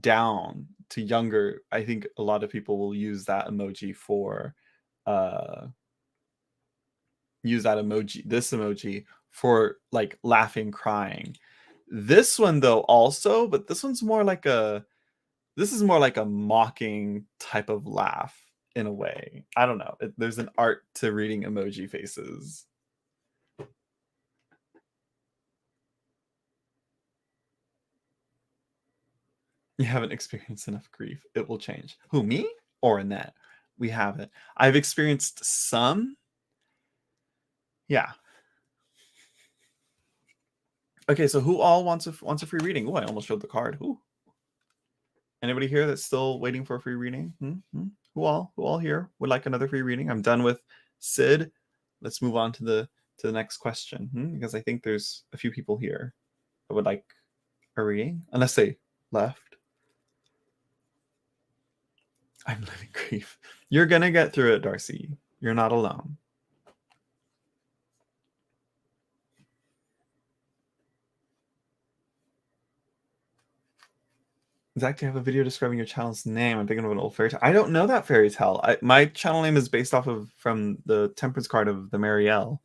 down to younger, I think a lot of people will use that emoji for uh this emoji for like laughing, crying. This one though also, but this is more like a mocking type of laugh in a way. I don't know. There's an art to reading emoji faces. You haven't experienced enough grief. It will change. Who, me or Annette? We haven't. I've experienced some. Yeah. Okay, so who all wants a free reading? Oh, I almost showed the card. Ooh. Anybody here that's still waiting for a free reading? Who all here would like another free reading? I'm done with Sid. Let's move on to the next question, because I think there's a few people here that would like a reading, unless they left. I'm living grief. You're gonna get through it, Darcy. You're not alone. Zach, do you have a video describing your channel's name? I'm thinking of an old fairy tale. I don't know that fairy tale. My channel name is based off of from the Temperance card of the Marielle.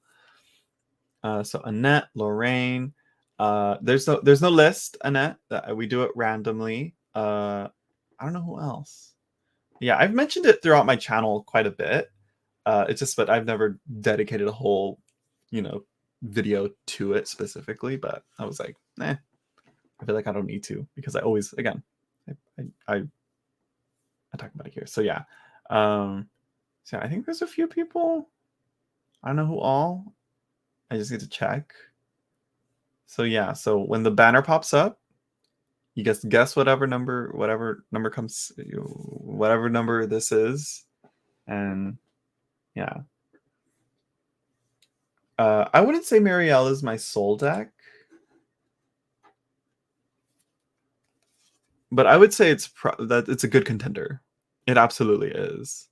So Annette, Lorraine. There's no list, Annette. We do it randomly. I don't know who else. Yeah, I've mentioned it throughout my channel quite a bit. It's just that I've never dedicated a whole, video to it specifically. But I was like, I feel like I don't need to, because I always, again, I talk about it here. So yeah. So I think there's a few people. I don't know who all. I just need to check. So yeah, so when the banner pops up, you guess whatever number comes, whatever number this is, and yeah. I wouldn't say Marielle is my soul deck, but I would say it's a good contender. It absolutely is.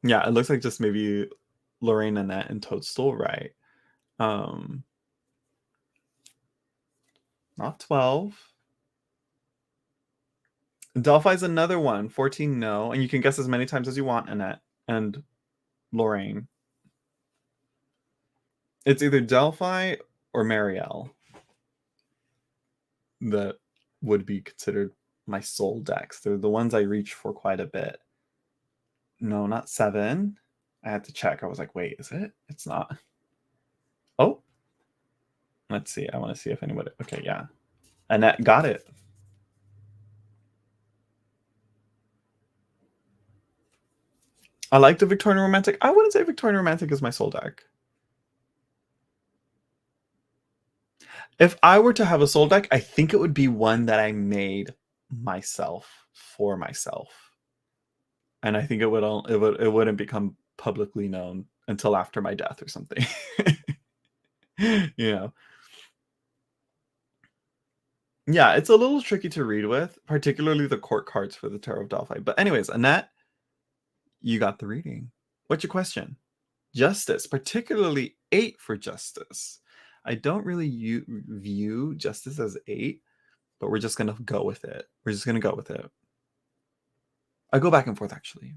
Yeah, it looks like just maybe Lorraine, Annette, and Toadstool, right? Not 12. Delphi's another one. 14, no. And you can guess as many times as you want, Annette and Lorraine. It's either Delphi or Marielle that would be considered my soul decks. They're the ones I reach for quite a bit. No, not 7. I had to check. I was like, wait, is it? It's not. Oh. Let's see. I want to see if anybody... Okay, yeah. Annette got it. I like the Victorian Romantic. I wouldn't say Victorian Romantic is my soul deck. If I were to have a soul deck, I think it would be one that I made myself for myself. And I think it wouldn't become publicly known until after my death or something. Yeah, it's a little tricky to read with, particularly the court cards for the Tarot of Delphi. But anyways, Annette, you got the reading. What's your question? Justice, particularly 8 for Justice. I don't really view Justice as 8, but we're just going to go with it. I go back and forth, actually,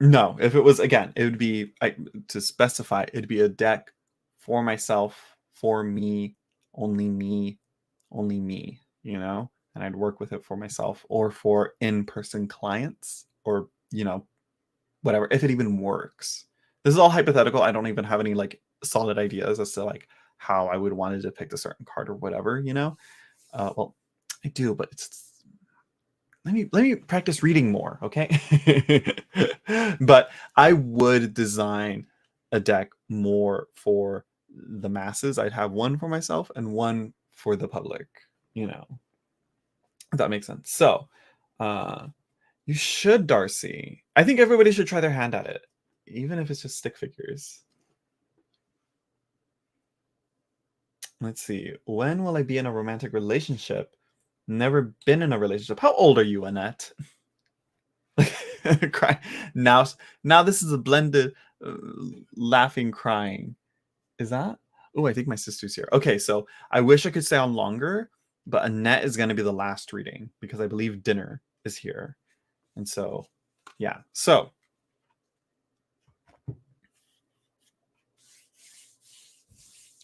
No, if it was, again, it would be, to specify, it'd be a deck for myself, for me, only me, and I'd work with it for myself or for in-person clients or, whatever, if it even works. This is all hypothetical. I don't even have any solid ideas as to how I would want to depict a certain card or whatever, well, I do, but it's let me practice reading more, okay? But I would design a deck more for the masses. I'd have one for myself and one for the public, if that makes sense. So you should, Darcy. I think everybody should try their hand at it, even if it's just stick figures. Let's see. When will I be in a romantic relationship? Never been in a relationship. How old are you, Annette? Cry. Now this is a blended laughing, crying. Is that? Oh, I think my sister's here. Okay, so I wish I could stay on longer, but Annette is going to be the last reading because I believe dinner is here. And so, yeah. So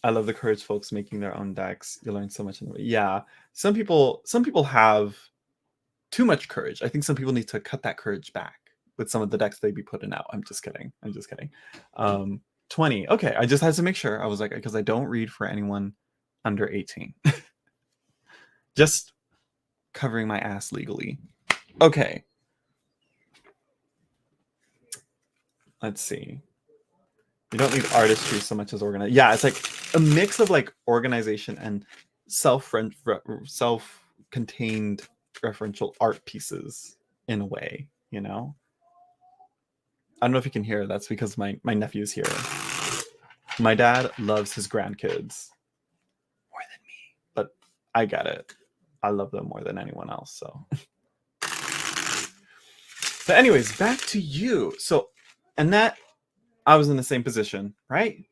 I love the courage folks making their own decks. You learn so much. Yeah. Some people have too much courage. I think some people need to cut that courage back with some of the decks they'd be putting out. I'm just kidding. 20. Okay, I just had to make sure. I was like, because I don't read for anyone under 18. Just covering my ass legally. Okay. Let's see. You don't need artistry so much as organize. Yeah, it's like a mix of like organization and self-contained referential art pieces in a way, you know? I don't know if you can hear. That's because my nephew's here. My dad loves his grandkids more than me, but I get it. I love them more than anyone else. So, but anyways, back to you. So, Annette, I was in the same position, right?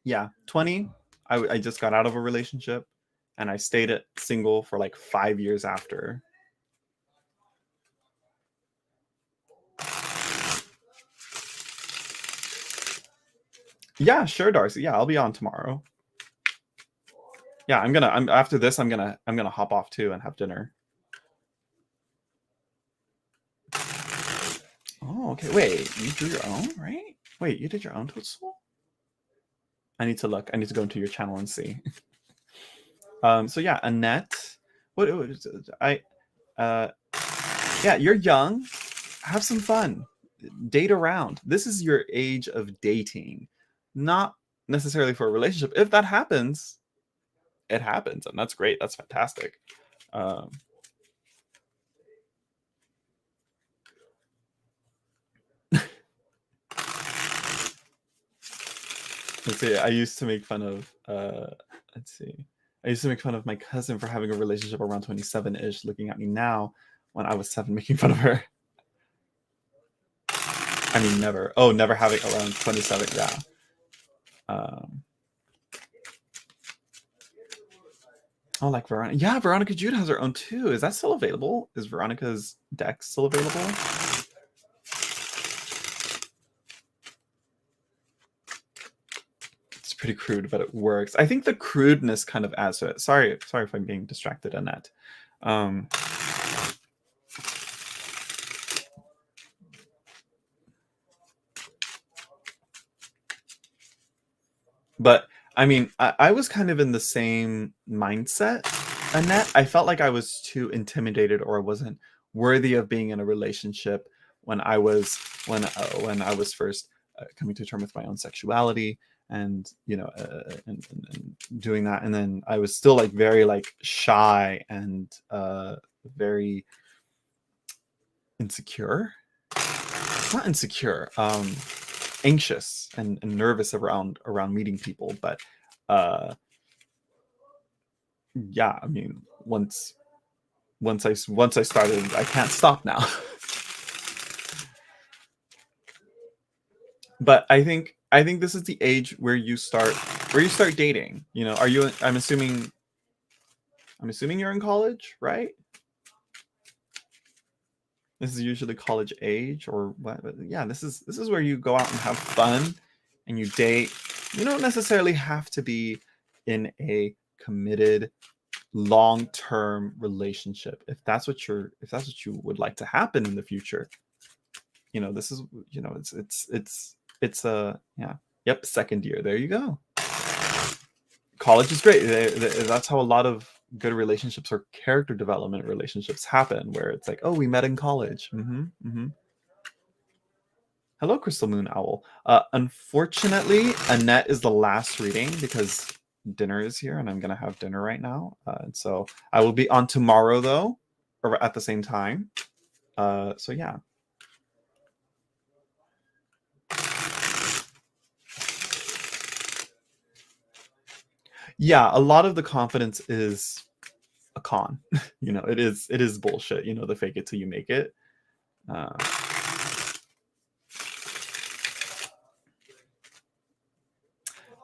Yeah, 20. I just got out of a relationship, and I stayed single for like 5 years after. Yeah, sure, Darcy. Yeah, I'll be on tomorrow. Yeah, I'm after this. I'm gonna hop off too and have dinner. Oh, okay. Wait, you drew your own, right? Wait, you did your own toadstool? I need to look. I need to go into your channel and see. So yeah, Annette. What I uh yeah, you're young. Have some fun. Date around. This is your age of dating, not necessarily for a relationship. If that happens, it happens, and that's great. That's fantastic. Um, let's see. I used to make fun of. Let's see. I used to make fun of my cousin for having a relationship around 27-ish. Looking at me now, when I was 7, making fun of her. I mean, never. Oh, never having around 27. Yeah. Um, oh, like Veronica. Yeah, Veronica Jude has her own too. Is that still available? Is Veronica's deck still available? It's pretty crude, but it works. I think the crudeness kind of adds to it. Sorry if I'm being distracted, Annette. Um, but I mean, I was kind of in the same mindset, Annette. I felt like I was too intimidated, or I wasn't worthy of being in a relationship when when I was first coming to terms with my own sexuality, and and doing that. And then I was still like very like shy and very insecure. Not insecure, anxious and nervous around meeting people. But yeah, I mean, once I started, I can't stop now. But I think this is the age where you start dating. Are you? I'm assuming you're in college, right? This is usually college age or what? But yeah, this is where you go out and have fun and you date. You don't necessarily have to be in a committed long-term relationship. If that's what you would like to happen in the future, this is, it's a, yeah. Yep, second year. There you go. College is great. That's how a lot of good relationships or character development relationships happen, where it's like, oh, we met in college. Hello, Crystal Moon Owl. Unfortunately, Annette is the last reading because dinner is here and I'm gonna have dinner right now. And so I will be on tomorrow though, or at the same time. So yeah. Yeah, a lot of the confidence is a con. It is bullshit. The fake it till you make it. Uh,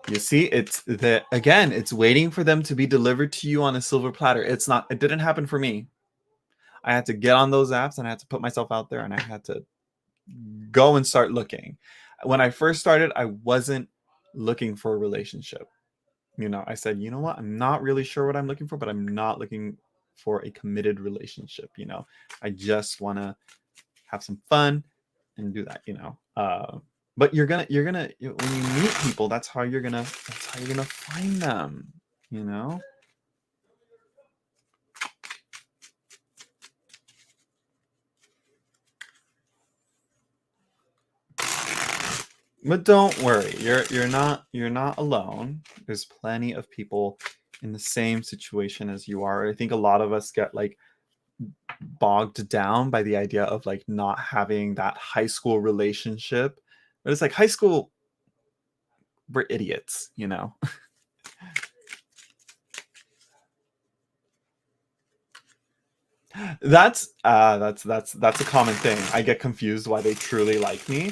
you see, it's waiting for them to be delivered to you on a silver platter. It didn't happen for me. I had to get on those apps and I had to put myself out there and I had to go and start looking. When I first started, I wasn't looking for a relationship. I said, you know what? I'm not really sure what I'm looking for, but I'm not looking for a committed relationship. I just want to have some fun and do that. But when you meet people, that's how you're gonna find them. You know. But don't worry, you're not alone. There's plenty of people in the same situation as you are. I think a lot of us get like bogged down by the idea of like not having that high school relationship. But it's like high school, we're idiots, you know. That's a common thing. I get confused why they truly like me.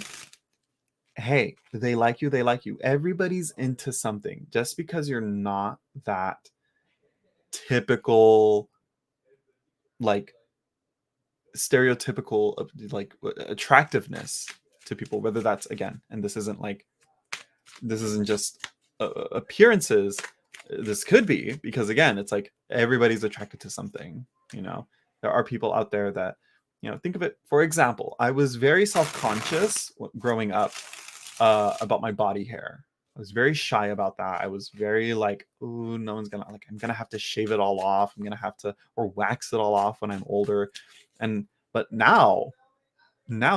Hey, they like you, they like you. Everybody's into something. Just because you're not that typical, like stereotypical of like attractiveness to people, whether that's again, and this isn't just appearances. This could be because again, it's like everybody's attracted to something. You know, there are people out there that, think of it. For example, I was very self-conscious growing up about my body hair. I was very shy about that. I was very like, ooh, no one's gonna like. I'm gonna have to shave it all off. I'm gonna have to or wax it all off when I'm older. And but now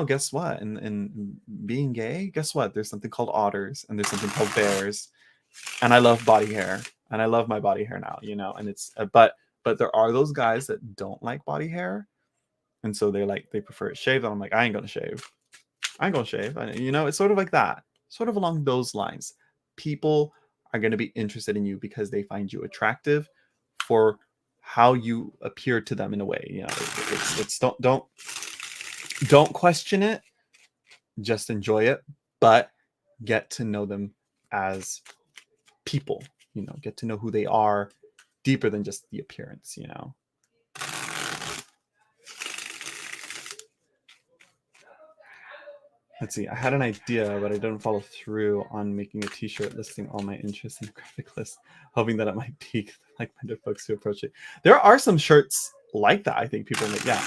guess what? In being gay, guess what? There's something called otters and there's something called bears, and I love body hair and I love my body hair now. And it's but there are those guys that don't like body hair, and so they prefer it shaved. And I'm like, I ain't gonna shave. I ain't gonna shave. It's sort of like that, sort of along those lines. People are gonna be interested in you because they find you attractive for how you appear to them in a way. It's don't question it, just enjoy it, but get to know them as people, get to know who they are deeper than just the appearance. Let's see, I had an idea, but I didn't follow through on making a t-shirt listing all my interests in the graphic list, hoping that it might pique like-minded folks who approach it. There are some shirts like that, I think people make. Yeah.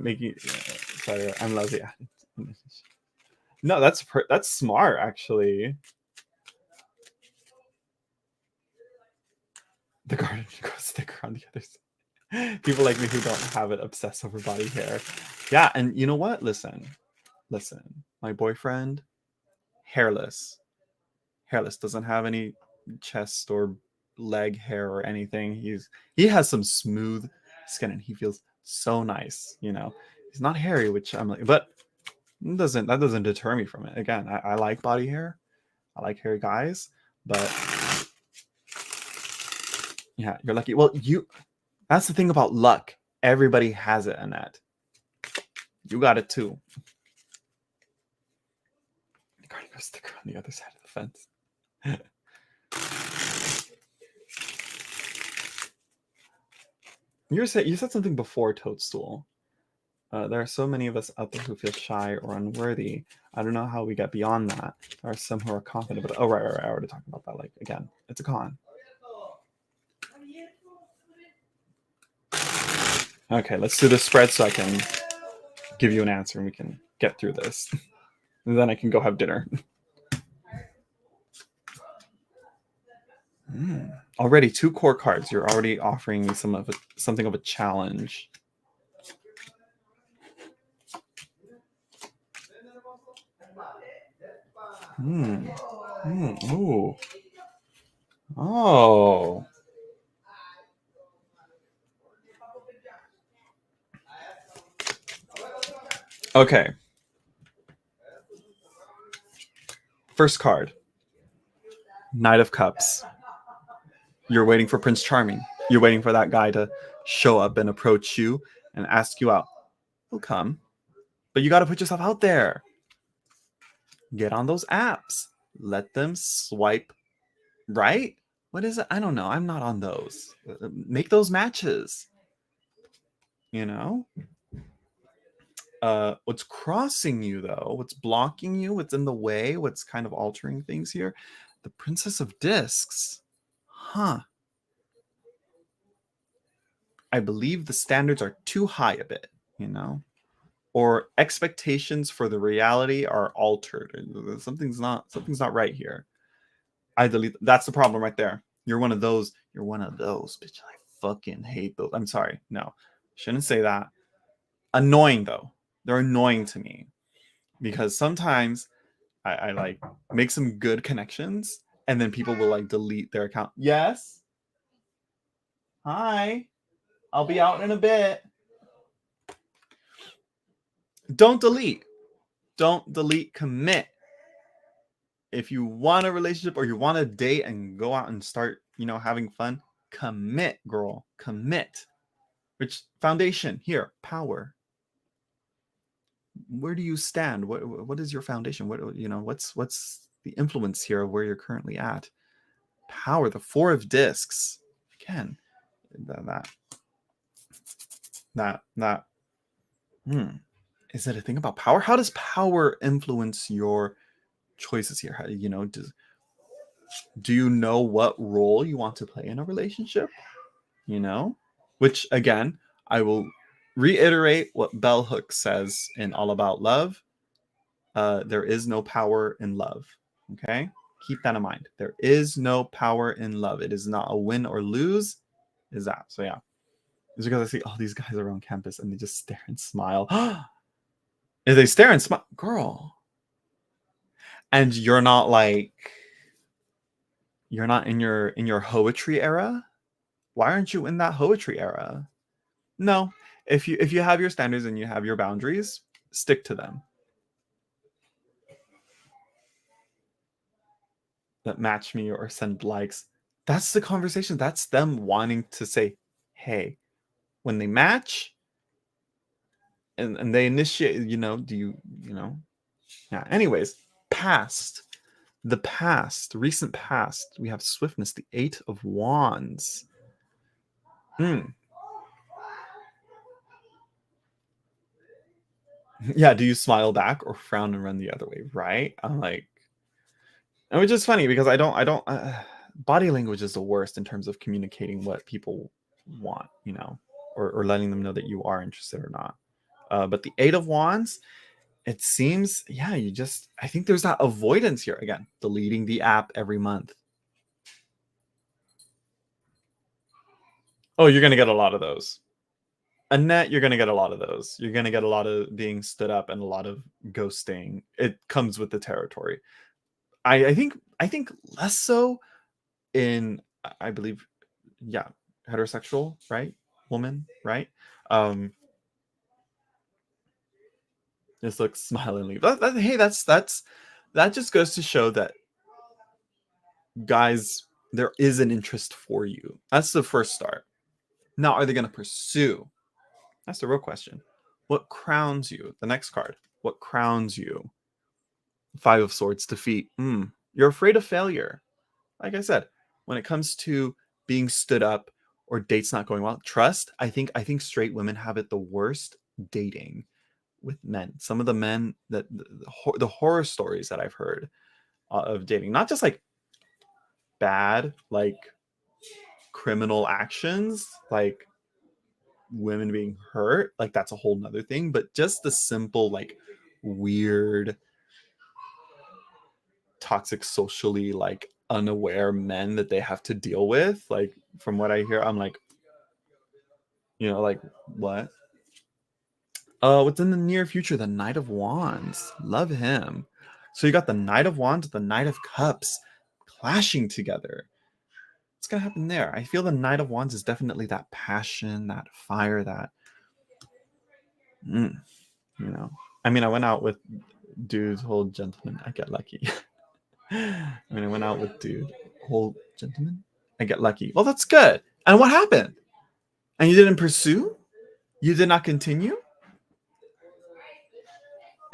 Making sorry, I'm lazy. No, that's smart actually. The garden grows thicker on the other side. People like me who don't have it obsess over body hair. Yeah, and you know what? Listen. My boyfriend, hairless. Hairless, doesn't have any chest or leg hair or anything. He has some smooth skin and he feels so nice. He's not hairy, which I'm like, but that doesn't deter me from it. Again, I like body hair. I like hairy guys, but yeah, you're lucky. Well, that's the thing about luck. Everybody has it, Annette. You got it too. The garden goes thicker on the other side of the fence. You said something before, Toadstool. There are so many of us out there who feel shy or unworthy. I don't know how we get beyond that. There are some who are confident, but right. I already talked about that. Like again, it's a con. Okay, let's do the spread so I can give you an answer and we can get through this. And then I can go have dinner. Already 2 core cards. You're already offering me something of a challenge. Ooh. Oh. Okay. First card. Knight of Cups. You're waiting for Prince Charming. You're waiting for that guy to show up and approach you and ask you out. He'll come. But you got to put yourself out there. Get on those apps. Let them swipe right. What is it? I don't know. I'm not on those. Make those matches. What's crossing you though? What's blocking you? What's in the way? What's kind of altering things here? The Princess of Discs. Huh. I believe the standards are too high a bit. Or expectations for the reality are altered. Something's not right here. I delete. That's the problem right there. You're one of those. Bitch. I fucking hate those. I'm sorry. No, shouldn't say that. Annoying though. They're annoying to me because sometimes I like make some good connections, and then people will like delete their account. Yes. Hi. I'll be out in a bit. Don't delete. Don't delete. Commit. If you want a relationship or you want to date and go out and start, having fun, commit, girl. Commit. Which foundation? Here, power. Where do you stand? What is your foundation? What's the influence here of where you're currently at? Power, the 4 of discs. Again, that is it a thing about power? How does power influence your choices here? How do you know what role you want to play in a relationship? Which again, I will reiterate what Bell Hooks says in All About Love. There is no power in love. Okay, keep that in mind. There is no power in love. It is not a win or lose. Is that so? Yeah, it's because I see all these guys around campus and they just stare and smile. If they stare and smile, girl, and you're not in your poetry era. Why aren't you in that poetry era? No, if you have your standards and you have your boundaries, stick to them. That match me or send likes. That's the conversation. That's them wanting to say, hey, when they match and they initiate, do you, yeah. Anyways, the recent past, we have swiftness, the 8 of Wands. Yeah, do you smile back or frown and run the other way, right? I'm like, which is funny because I don't body language is the worst in terms of communicating what people want, or letting them know that you are interested or not. But the 8 of Wands, it seems, yeah, I think there's that avoidance here. Again, deleting the app every month. Oh, you're going to get a lot of those. Annette, you're going to get a lot of those. You're going to get a lot of being stood up and a lot of ghosting. It comes with the territory. I think less so in, I believe, yeah, heterosexual, right? Woman, right? Just looks smilingly. Hey, that just goes to show that, guys, there is an interest for you. That's the first start. Now, are they going to pursue? That's the real question. What crowns you? The next card. What crowns you? 5 of Swords, defeat. You're afraid of failure. Like I said, when it comes to being stood up or dates not going well, trust. I think straight women have it the worst dating with men. Some of the men that the horror stories that I've heard of dating, not just like bad, like criminal actions, like women being hurt, like that's a whole nother thing, but just the simple, like, weird, toxic, socially, like, unaware men that they have to deal with, like, from what I hear, I'm like, like, what? What's in the near future? The Knight of Wands. Love him. So you got the Knight of Wands, the Knight of Cups clashing together. What's gonna happen there? I feel the Knight of Wands is definitely that passion, that fire, that I mean, I went out with dude's whole gentleman. I get lucky. I went out with dude whole gentleman. I get lucky. Well, that's good. And what happened? And you didn't pursue? You did not continue?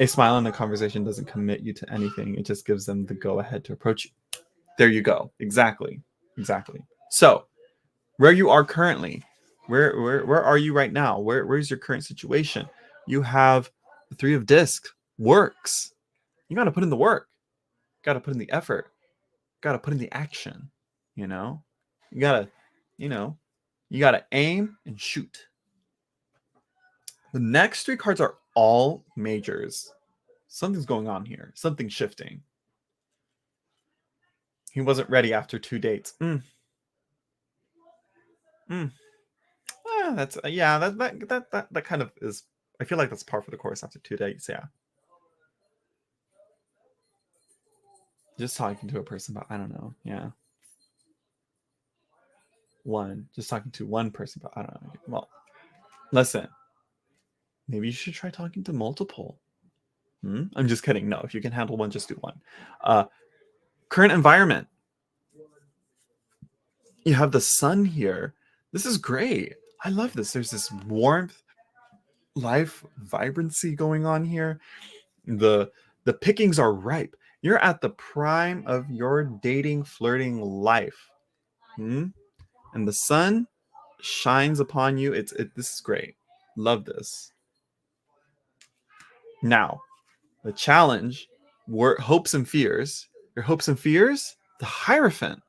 A smile in the conversation doesn't commit you to anything. It just gives them the go ahead to approach you. There you go. Exactly. So, where you are currently, where are you right now? Where's your current situation? You have the 3 of discs. Works. You got to put in the work. Got to put in the effort. Got to put in the action. You gotta, you gotta aim and shoot. The next 3 cards are all majors. Something's going on here. Something's shifting. He wasn't ready after 2 dates. That's that kind of is. I feel like that's par for the course after 2 dates. Yeah. Just talking to a person about, I don't know. Yeah. One. Just talking to one person about, I don't know. Well, listen. Maybe you should try talking to multiple. I'm just kidding. No, if you can handle one, just do one. Current environment. You have the sun here. This is great. I love this. There's this warmth, life, vibrancy going on here. The pickings are ripe. You're at the prime of your dating, flirting life. And the sun shines upon you. This is great. Love this. Now, the challenge were hopes and fears. Your hopes and fears, the Hierophant.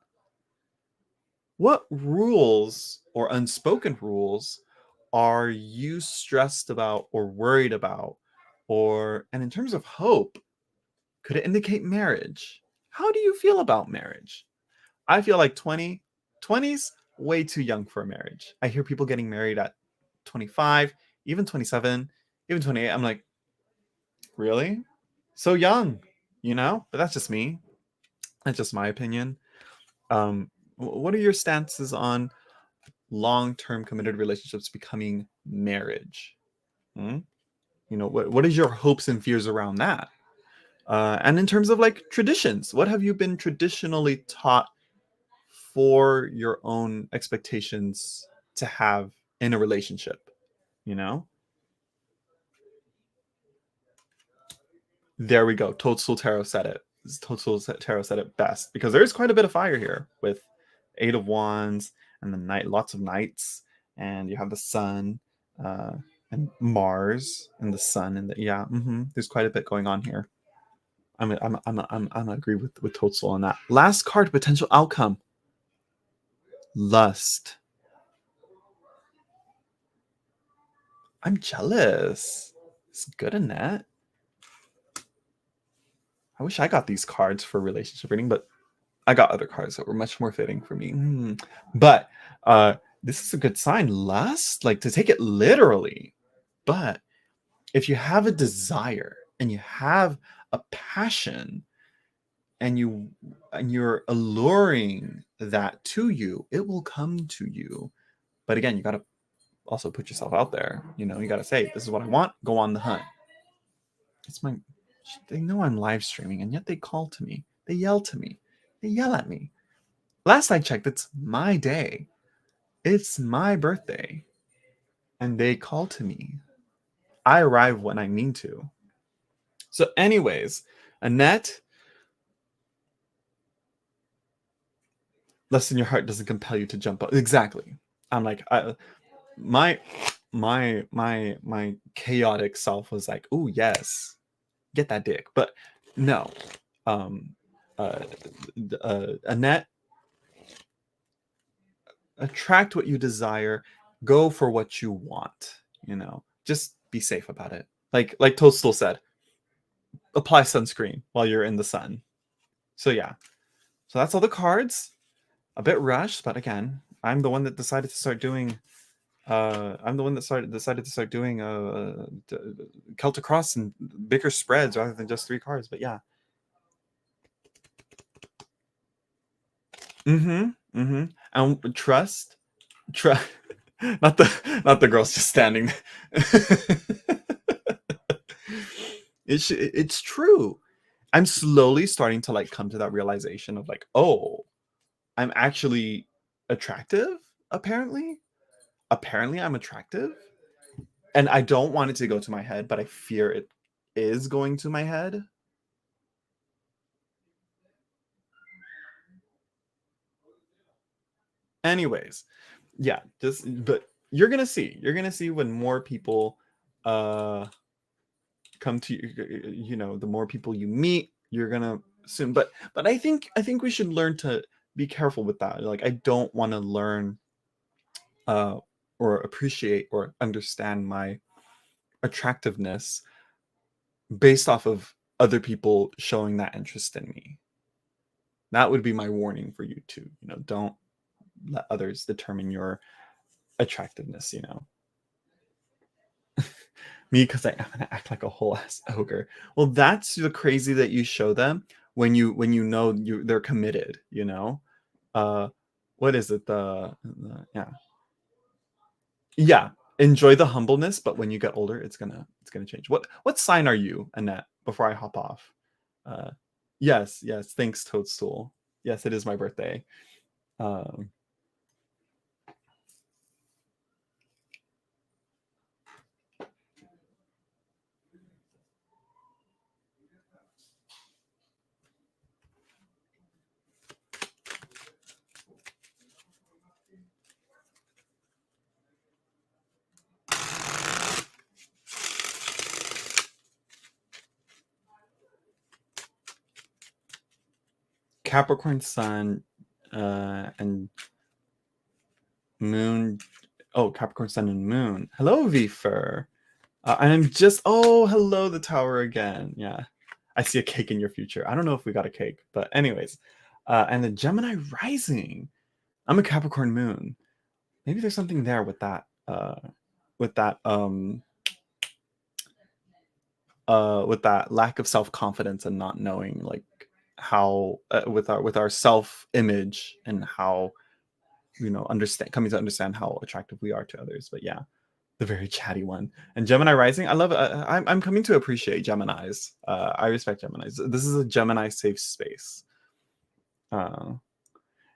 What rules or unspoken rules are you stressed about or worried about? And in terms of hope, could it indicate marriage? How do you feel about marriage? I feel like 20s, way too young for a marriage. I hear people getting married at 25, even 27, even 28. I'm like, really? So young, But that's just me. That's just my opinion. What are your stances on long-term committed relationships becoming marriage? What is your hopes and fears around that? And in terms of like traditions, what have you been traditionally taught for your own expectations to have in a relationship? You know, there we go. Toadstool Tarot said it. Toadstool Tarot said it best because there is quite a bit of fire here with Eight of Wands and the night, lots of knights, and you have the sun and Mars and the sun and there's quite a bit going on here. I'm agree with Toadstool on that. Last card, potential outcome. Lust. I'm jealous. It's good, Annette. I wish I got these cards for relationship reading, but I got other cards that were much more fitting for me. But this is a good sign. Lust, like to take it literally. But if you have a desire and you have a passion and you're alluring that to you, it will come to you. But again, you got to also put yourself out there. You got to say, this is what I want. Go on the hunt. They know I'm live streaming, and yet they call to me. They yell to me. They yell at me. Last I checked, it's my day. It's my birthday. And they call to me. I arrive when I mean to. So anyways, Annette, listen, your heart doesn't compel you to jump up. Exactly. I'm like, my chaotic self was like, oh yes, get that dick. But no. Annette, attract what you desire, go for what you want, just be safe about it. Like Toadstool said, apply sunscreen while you're in the sun. So yeah, so that's all the cards. A bit rushed, but again, I'm the one that decided to start doing Celtic Cross and bigger spreads rather than just 3 cards. But yeah. And trust not the girls just standing. It's true. I'm slowly starting to like come to that realization of like, oh, I'm actually attractive. Apparently I'm attractive, and I don't want it to go to my head, but I fear it is going to my head. Anyways, yeah, but you're gonna see when more people come to you, the more people you meet, you're gonna soon. But I think we should learn to be careful with that. Like, I don't want to learn or appreciate or understand my attractiveness based off of other people showing that interest in me. That would be my warning for you too. Don't let others determine your attractiveness. Me, because I'm gonna act like a whole ass ogre. Well, that's the crazy that you show them. when you know they're committed, you know. What is it? Yeah, enjoy the humbleness, but when you get older, it's gonna change. What sign are you, Annette? Before I hop off. Uh, yes. Thanks, Toadstool. Yes, it is my birthday. Um, Capricorn Sun, and Moon. Oh, Capricorn Sun and Moon. Hello, Vifer. I'm just. Oh, hello, the tower again. Yeah, I see a cake in your future. I don't know if we got a cake, but anyways, and the Gemini rising. I'm a Capricorn Moon. Maybe there's something there with that. With that. With that lack of self confidence and not knowing like how with our self image and how understand coming to understand how attractive we are to others. But yeah, the very chatty one. And Gemini rising, I love it. I'm coming to appreciate Geminis. I respect Geminis. This is a Gemini safe space. uh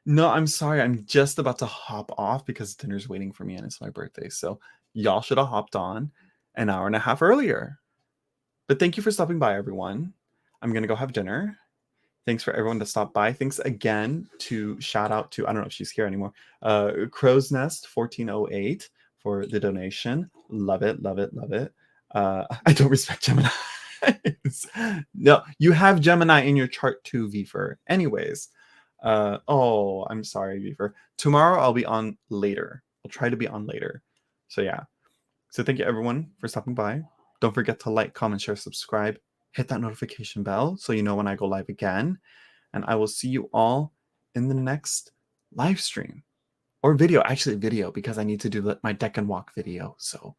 no, I'm sorry, I'm just about to hop off because dinner's waiting for me and it's my birthday, so y'all should have hopped on an hour and a half earlier. But thank you for stopping by, everyone. I'm gonna go have dinner. Thanks for everyone to stop by. Thanks again to shout out to, I don't know if she's here anymore, Crow's Nest 1408 for the donation. Love it, love it, love it. I don't respect Gemini. No, you have Gemini in your chart too, Vifer. Anyways, oh, I'm sorry, Vifer. Tomorrow I'll be on later. I'll try to be on later. So yeah. So thank you everyone for stopping by. Don't forget to like, comment, share, subscribe. Hit that notification bell so you know when I go live again. And I will see you all in the next live stream or video. Actually, video, because I need to do my deck and walk video. So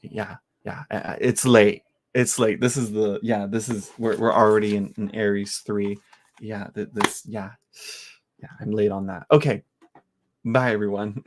yeah. It's late. It's late. This is we're already in Aries 3. Yeah, I'm late on that. Okay. Bye everyone.